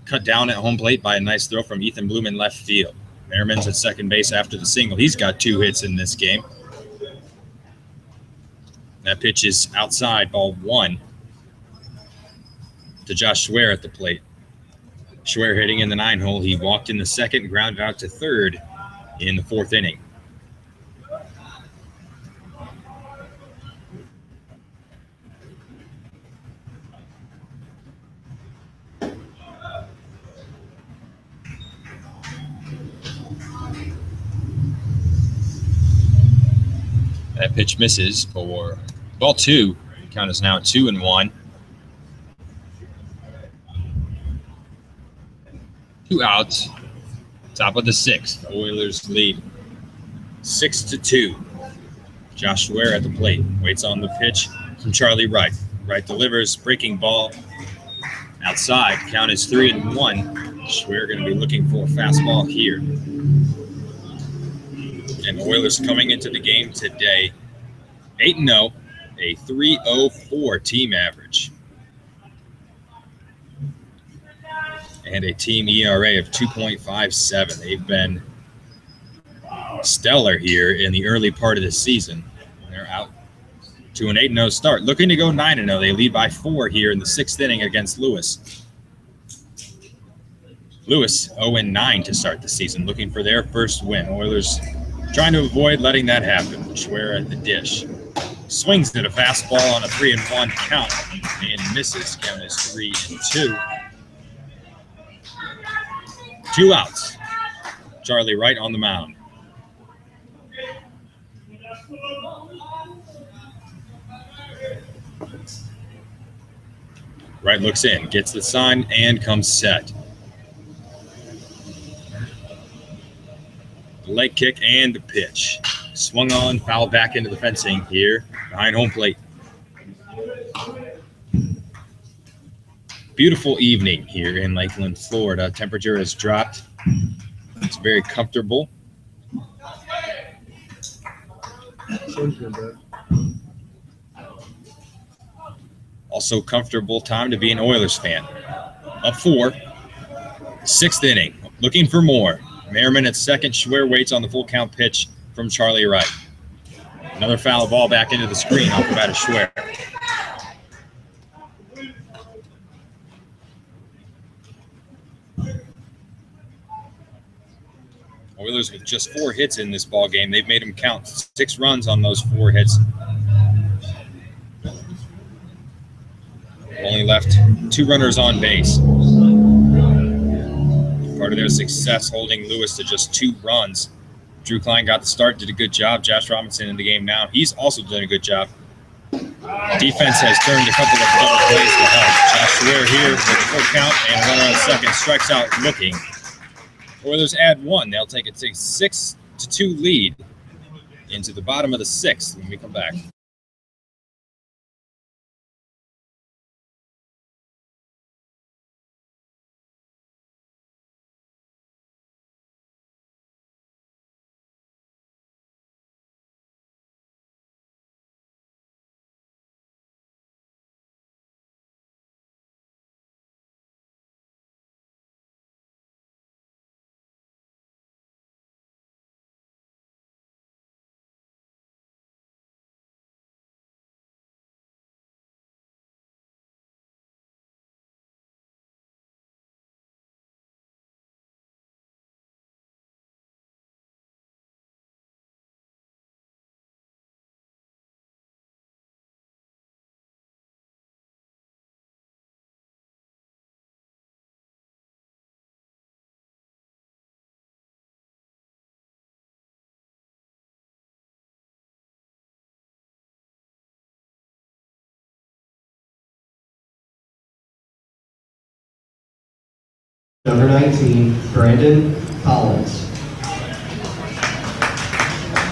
cut down at home plate by a nice throw from Ethan Bloom in left field. Merriman's at second base after the single. He's got 2 hits in this game. That pitch is outside, ball 1 to Josh Schwer at the plate. Schwer hitting in the 9-hole. He walked in the 2nd, grounded out to 3rd in the 4th inning. That pitch misses for ball 2. The count is now 2-1. 2 outs. Top of the 6th. Oilers lead 6-2. Josh Schwer at the plate. Waits on the pitch from Charlie Wright. Wright delivers. Breaking ball outside. Count is 3-1. Schwer going to be looking for a fastball here. And Oilers coming into the game today 8-0, a 3.04 team average. And a team ERA of 2.57. They've been stellar here in the early part of the season. They're out to an 8-0 start. Looking to go 9-0. They lead by 4 here in the 6th inning against Lewis. Lewis 0-9 to start the season, looking for their first win. Oilers trying to avoid letting that happen. Schwer at the dish. Swings at a fastball on a 3-1 count and misses. Count is 3-2. 2 outs. Charlie Wright on the mound. Wright looks in, gets the sign, and comes set. The leg kick and the pitch. Swung on, fouled back into the fencing here behind home plate. Beautiful evening here in Lakeland, Florida. Temperature has dropped. It's very comfortable. Also comfortable time to be an Oilers fan. Up 4. 6th inning. Looking for more. Merriman at second. Schwer waits on the full count pitch from Charlie Wright. Another foul ball back into the screen off the bat of Schwer. Oilers with just 4 hits in this ball game. They've made them count. 6 runs on those 4 hits. Only left 2 runners on base. Part of their success holding Lewis to just 2 runs. Drew Klein got the start, did a good job. Josh Robinson in the game now. He's also done a good job. Defense has turned a couple of double plays to help. Josh Schwer here with a full count and a runner on second. Strikes out looking. Oilers add 1. They'll take a 6-2 lead into the bottom of the 6th when we come back. Number 19, Brandon Collins.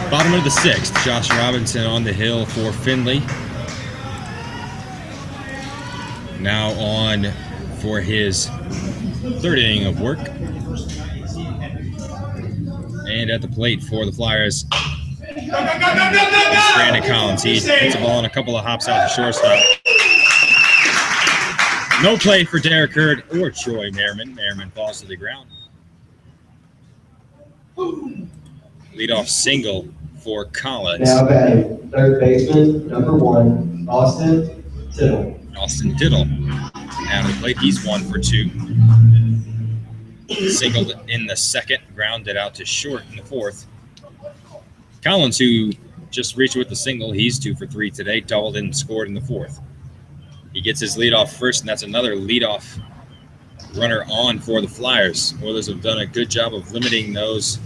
Bottom of the 6th, Josh Robinson on the hill for Findlay. Now on for his 3rd inning of work. And at the plate for the Flyers, it's Brandon Collins. He hits the ball in a couple of hops out the shortstop. No play for Derek Hurd or Troy Merriman. Merriman falls to the ground. Leadoff single for Collins. Now batting, 3rd baseman, number 1, Austin Tittle. Austin Tittle. Out of the plate, he's 1 for 2. Singled in the 2nd, grounded out to short in the 4th. Collins, who just reached with the single, he's 2 for 3 today, doubled and scored in the 4th. He gets his leadoff first, and that's another leadoff runner on for the Flyers. Oilers have done a good job of limiting those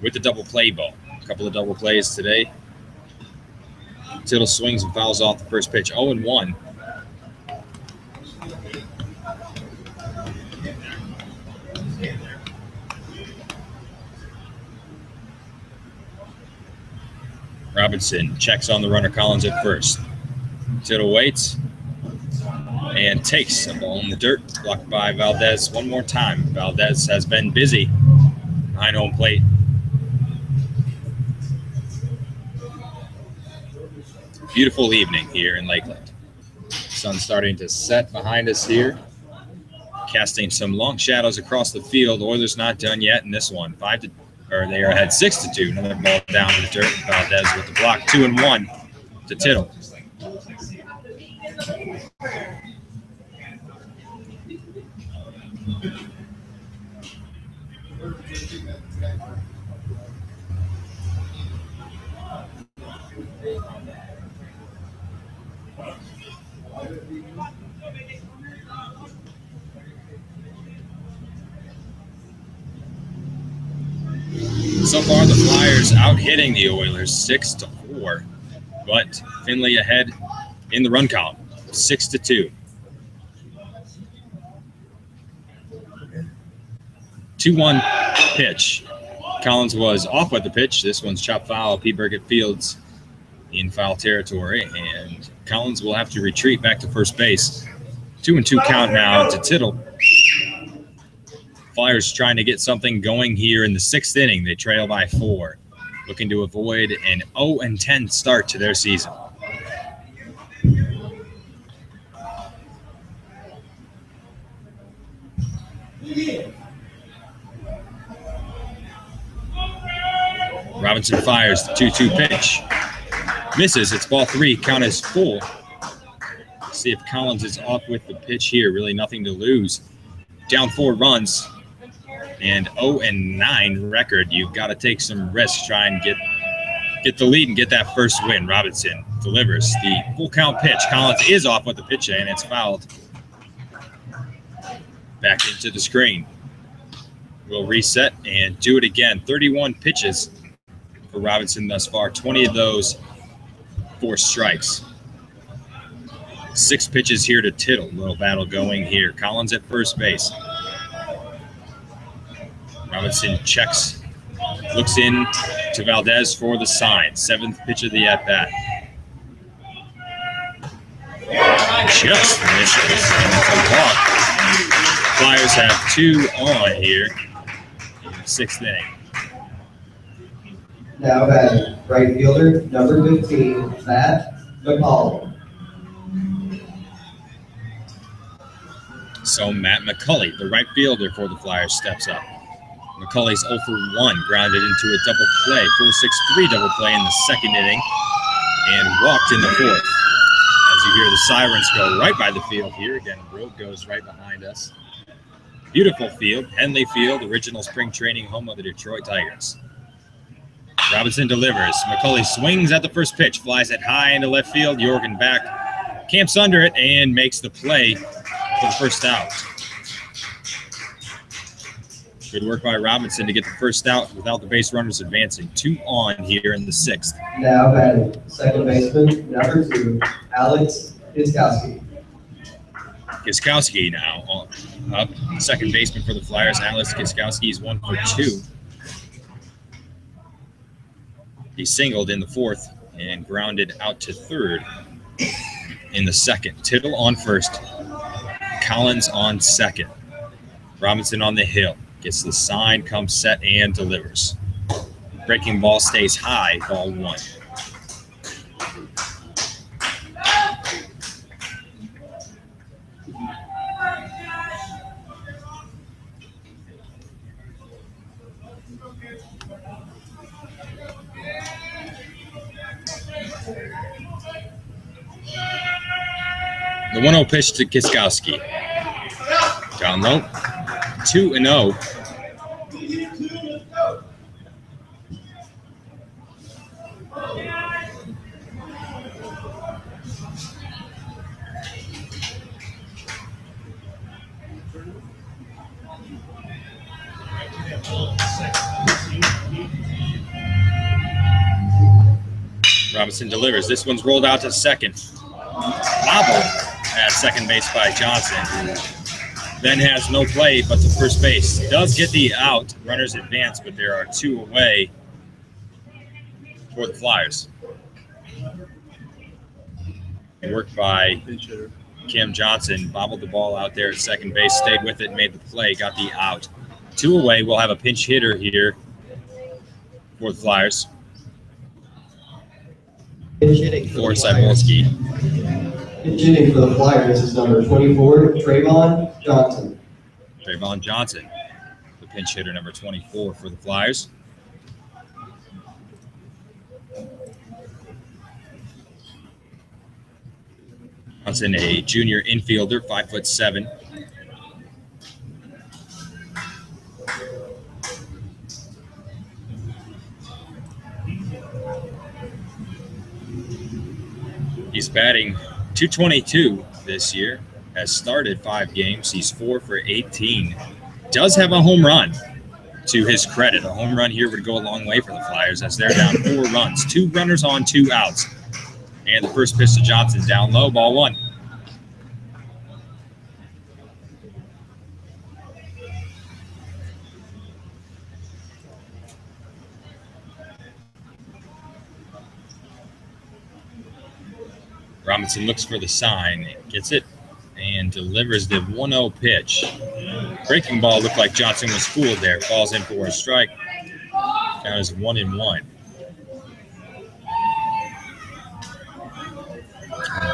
with the double play ball. A couple of double plays today. Tittle swings and fouls off the first pitch. 0-1. Robinson checks on the runner Collins at first. Tittle waits and takes a ball in the dirt, blocked by Valdez one more time. Valdez has been busy behind home plate. Beautiful evening here in Lakeland. Sun starting to set behind us here, casting some long shadows across the field. Oilers not done yet in this one. They are ahead 6-2. Another ball down in the dirt. Valdez with the block. 2-1 to Tittle. So far, the Flyers out hitting the Oilers 6-4, but Findlay ahead in the run column. 6-2. 2-1 pitch. Collins was off with the pitch. This one's chopped foul. P. Burkett Fields in foul territory, and Collins will have to retreat back to first base. 2-2 count now to Tittle. Flyers trying to get something going here in the 6th inning. They trail by 4, looking to avoid an 0-10 start to their season. Robinson fires the 2-2 pitch. Misses. It's ball 3. Count is full. See if Collins is off with the pitch here. Really nothing to lose. Down 4 runs and 0-9 record. You've got to take some risks. Try and get the lead and get that first win. Robinson delivers the full count pitch. Collins is off with the pitch and it's fouled. Back into the screen. We'll reset and do it again. 31 pitches for Robinson thus far. 20 of those 4 strikes. 6 pitches here to Tittle. Little battle going here. Collins at first base. Robinson checks, looks in to Valdez for the sign. 7th pitch of the at-bat. Just misses. And it's a walk. Flyers have 2 on here in the 6th inning. Now batting, right fielder, number 15, Matt McCauley. So Matt McCulley, the right fielder for the Flyers, steps up. McCulley's 0 for 1, grounded into a double play, 4-6-3 double play in the 2nd inning, and walked in the 4th. As you hear the sirens go right by the field here. Again, the road goes right behind us. Beautiful field, Findlay Field, original spring training home of the Detroit Tigers. Robinson delivers. McCulley swings at the first pitch, flies it high into left field. Jorgen back, camps under it, and makes the play for the first out. Good work by Robinson to get the first out without the base runners advancing. 2 on here in the 6th. Now batting, second baseman, number 2, Alex Giskowski. Giskowski now up. Second baseman for the Flyers. Alex Giskowski is 1 for 2. He singled in the 4th and grounded out to 3rd in the 2nd. Tittle on 1st. Collins on 2nd. Robinson on the hill. Gets the sign, comes set, and delivers. Breaking ball stays high, ball 1. The 1-0 pitch to Giskowski. Down low. 2-0. Robinson delivers. This one's rolled out to 2nd. Bobble at second base by Johnson. Then has no play but to first base. Does get the out. Runners advance, but there are 2 away for the Flyers. Worked by Kim Johnson. Bobbled the ball out there at second base. Stayed with it, made the play, got the out. 2 away. We'll have a pinch hitter here for the Flyers. For Cybulski. Hitting for the Flyers is number 24, Trayvon Johnson. Trayvon Johnson, the pinch hitter, number 24 for the Flyers. Johnson, a junior infielder, 5'7". He's batting .222 this year, has started 5 games. He's 4 for 18. Does have a home run to his credit. A home run here would go a long way for the Flyers as they're down 4 runs. 2 runners on, 2 outs. And the first pitch to Johnson down low, ball 1. Robinson looks for the sign, gets it, and delivers the 1-0 pitch. Breaking ball looked like Johnson was fooled there. Falls in for a strike. Count is 1-1.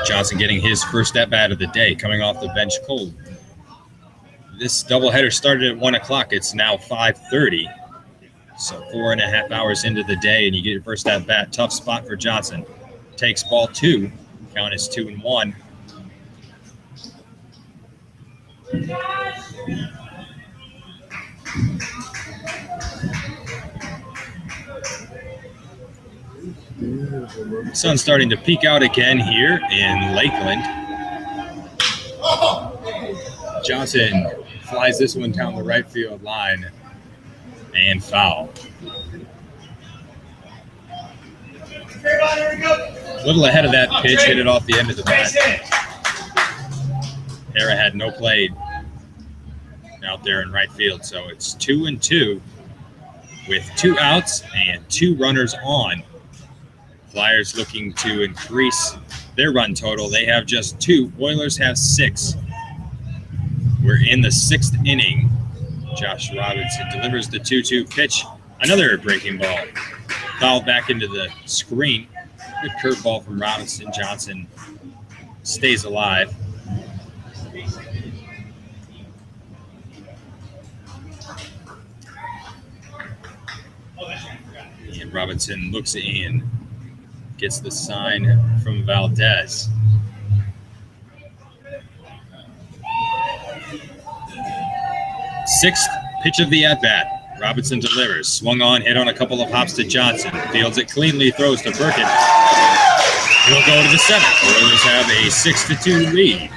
Johnson getting his first at-bat of the day, coming off the bench cold. This doubleheader started at 1 o'clock. It's now 5:30. So 4.5 hours into the day, and you get your first at-bat. Tough spot for Johnson. Takes ball 2. Count is 2-1. Sun's starting to peek out again here in Lakeland. Johnson flies this one down the right field line and foul. A little ahead of that pitch, hit it off the end of the bat. Hara had no play out there in right field, so it's 2-2 with 2 outs and 2 runners on. Flyers looking to increase their run total. They have just 2. Oilers have 6. We're in the 6th inning. Josh Robinson delivers the 2-2 pitch. Another breaking ball. Fouled back into the screen. Good curveball from Robinson. Johnson stays alive. And Robinson looks in. Gets the sign from Valdez. Sixth pitch of the at-bat. Robinson delivers. Swung on, hit on a couple of hops to Johnson. Fields it cleanly, throws to Burkett. He'll go to the 7th. Oilers have a 6-2 lead.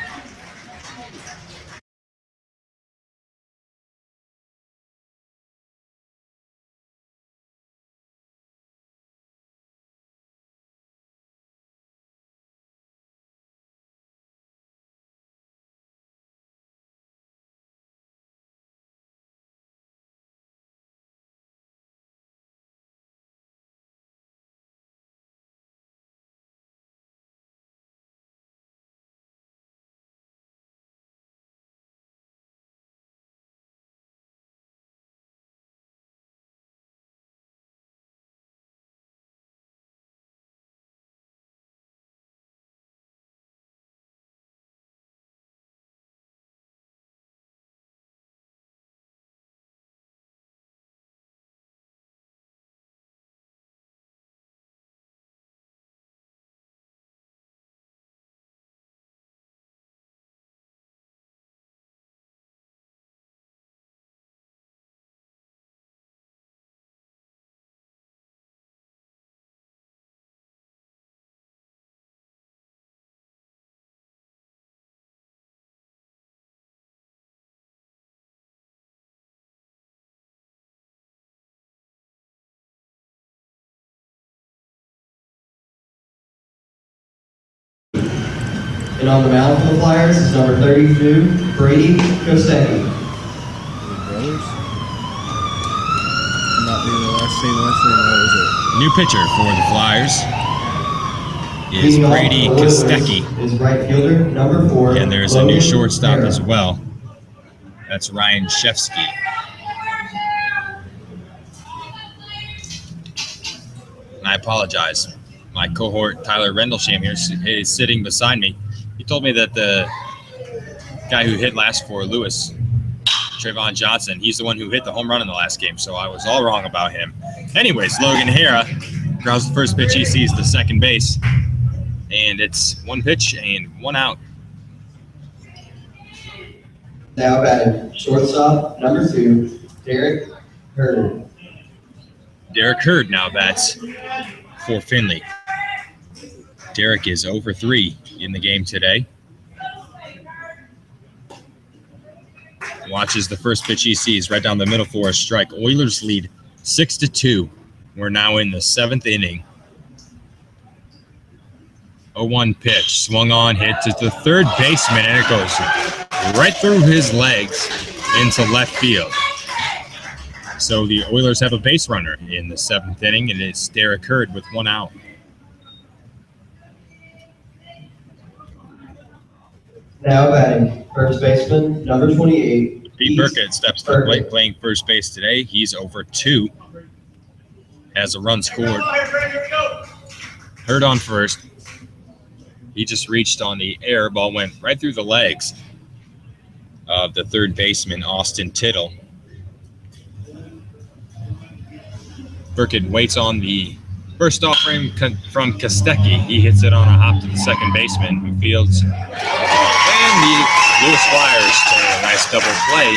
And on the mound for the Flyers is number 32, Brady Kostecki. Brothers? Not being the last name, what is it? New pitcher for the Flyers is Leading off Brady for the Oilers Kostecki. is right fielder, number 4. And there's a new Logan shortstop Hara. as well. That's Ryan Shefsky. And I apologize. My cohort, Tyler Rendlesham, here is sitting beside me. He told me that the guy who hit last for Lewis, Trayvon Johnson, he's the one who hit the home run in the last game, so I was all wrong about him. Anyways, Logan Hara grounds the first pitch he sees to second base, and it's 1 pitch and 1 out. Now batting shortstop, number 2, Derek Hurd. Derek Hurd now bats for Findlay. Derek is 0 for 3 in the game today. Watches the first pitch he sees right down the middle for a strike. Oilers lead 6-2. We're now in the 7th inning. 0-1 pitch. Swung on, hit to the third baseman, and it goes right through his legs into left field. So the Oilers have a base runner in the 7th inning, and it's Derek Hurd with 1 out. Now batting, first baseman, number 28. Pete Burkett steps to the plate playing first base today. He's over 2. Has a run scored. Hurt on first. He just reached on the air. Ball went right through the legs of the third baseman, Austin Tittle. Burkett waits on the first offering from Kostecki. He hits it on a hop to the second baseman, who fields. And the Lewis Flyers turn a nice double play.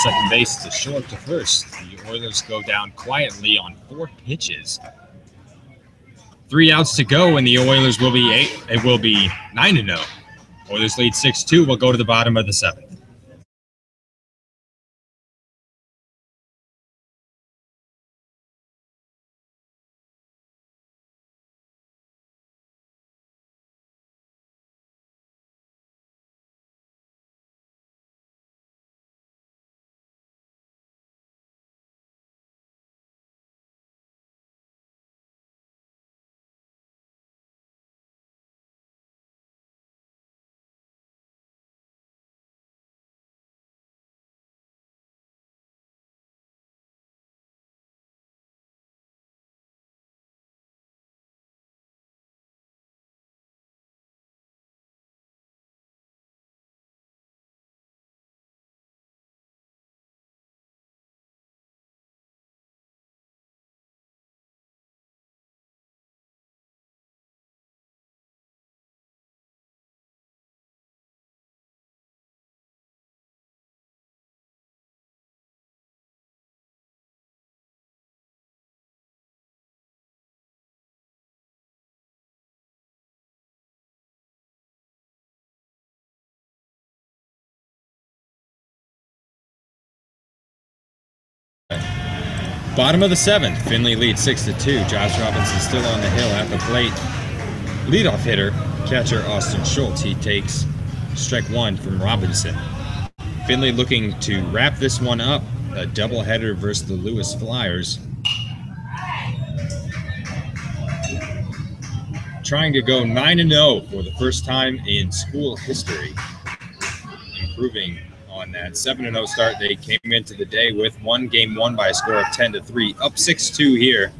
Second base to short to first. The Oilers go down quietly on 4 pitches. 3 outs to go, and the Oilers will be 9-0. Oilers lead 6-2. We'll go to the bottom of the 7th. Bottom of the 7th, Findlay leads 6-2. Josh Robinson still on the hill at the plate. Leadoff hitter, catcher Austin Schultz. He takes strike 1 from Robinson. Findlay looking to wrap this one up. A doubleheader versus the Lewis Flyers. Trying to go 9-0 for the first time in school history. Improving on that 7-0 start. They came into the day with game won by a score of 10-3, up 6-2 here.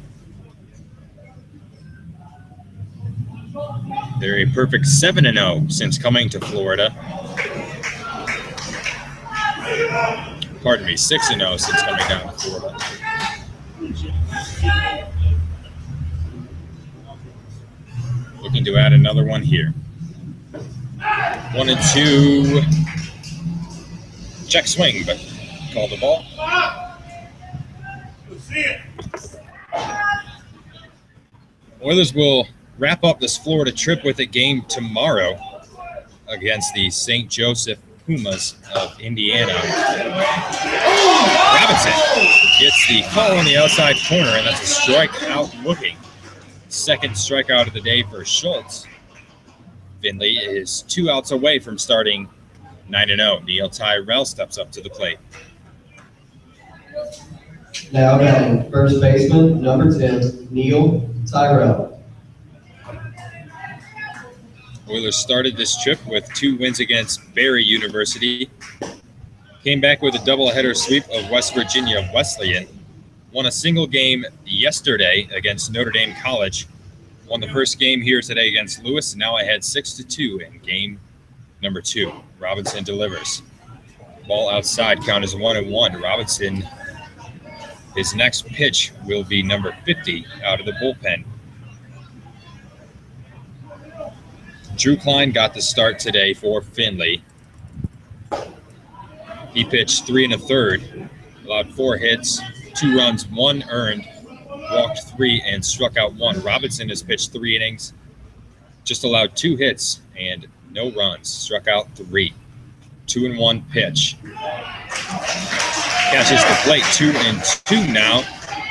They're a perfect 7-0 since coming to Florida. Pardon me, 6-0 since coming down to Florida. Looking to add another one here. 1-2. Check swing, but call the ball. Oilers will wrap up this Florida trip with a game tomorrow against the St. Joseph Pumas of Indiana. Robinson gets the call on the outside corner, and that's a strikeout looking. Second strikeout of the day for Schultz. Findlay is 2 outs away from starting 9-0. Neil Tyrell steps up to the plate. Now batting, first baseman, number 10, Neil Tyrell. Oilers started this trip with 2 wins against Barry University. Came back with a doubleheader sweep of West Virginia Wesleyan. Won a single game yesterday against Notre Dame College. Won the first game here today against Lewis. Now ahead 6-2 in game number 2. Robinson delivers. Ball outside, count is 1-1. Robinson, his next pitch will be number 50 out of the bullpen. Drew Klein got the start today for Findlay. He pitched 3 1/3, allowed 4 hits, 2 runs, 1 earned, walked 3, and struck out 1. Robinson has pitched 3 innings, just allowed 2 hits and no runs, struck out 3. 2-1 pitch. Catches the plate, 2-2 now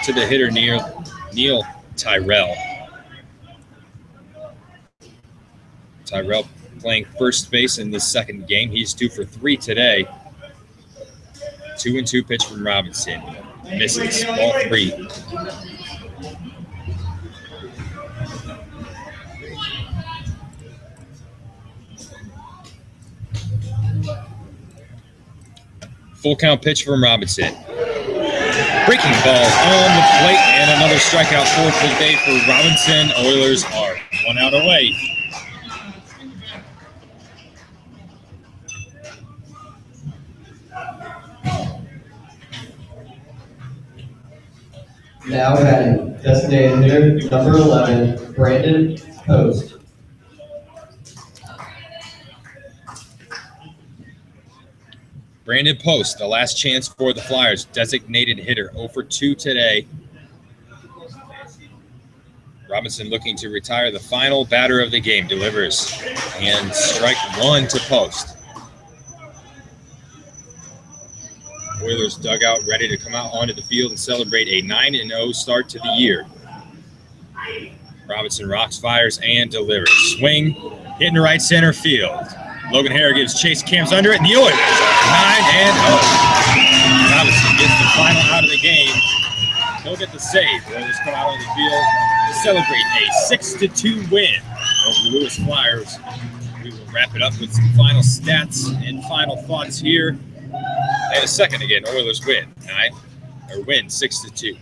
to the hitter Neil Tyrell. Tyrell playing first base in this second game. He's 2 for 3 today. 2-2 pitch from Robinson. Misses. Ball 3. Full count pitch from Robinson. Breaking ball on the plate, and another strikeout for the day for Robinson. Oilers are 1 out away. Now batting, designated hitter number 11, Brandon Post. Brandon Post, the last chance for the Flyers. Designated hitter, 0 for 2 today. Robinson looking to retire the final batter of the game. Delivers. And strike 1 to Post. Oilers dugout ready to come out onto the field and celebrate a 9-0 start to the year. Robinson rocks, fires, and delivers. Swing, hitting to right center field. Logan Hare gives chase, Cam's under it, and the Oilers are 9-0. Robinson gets the final out of the game. He'll get the save. Oilers come out on the field to celebrate a 6-2 win over the Lewis Flyers. We will wrap it up with some final stats and final thoughts here. And a second again, Oilers win 6-2.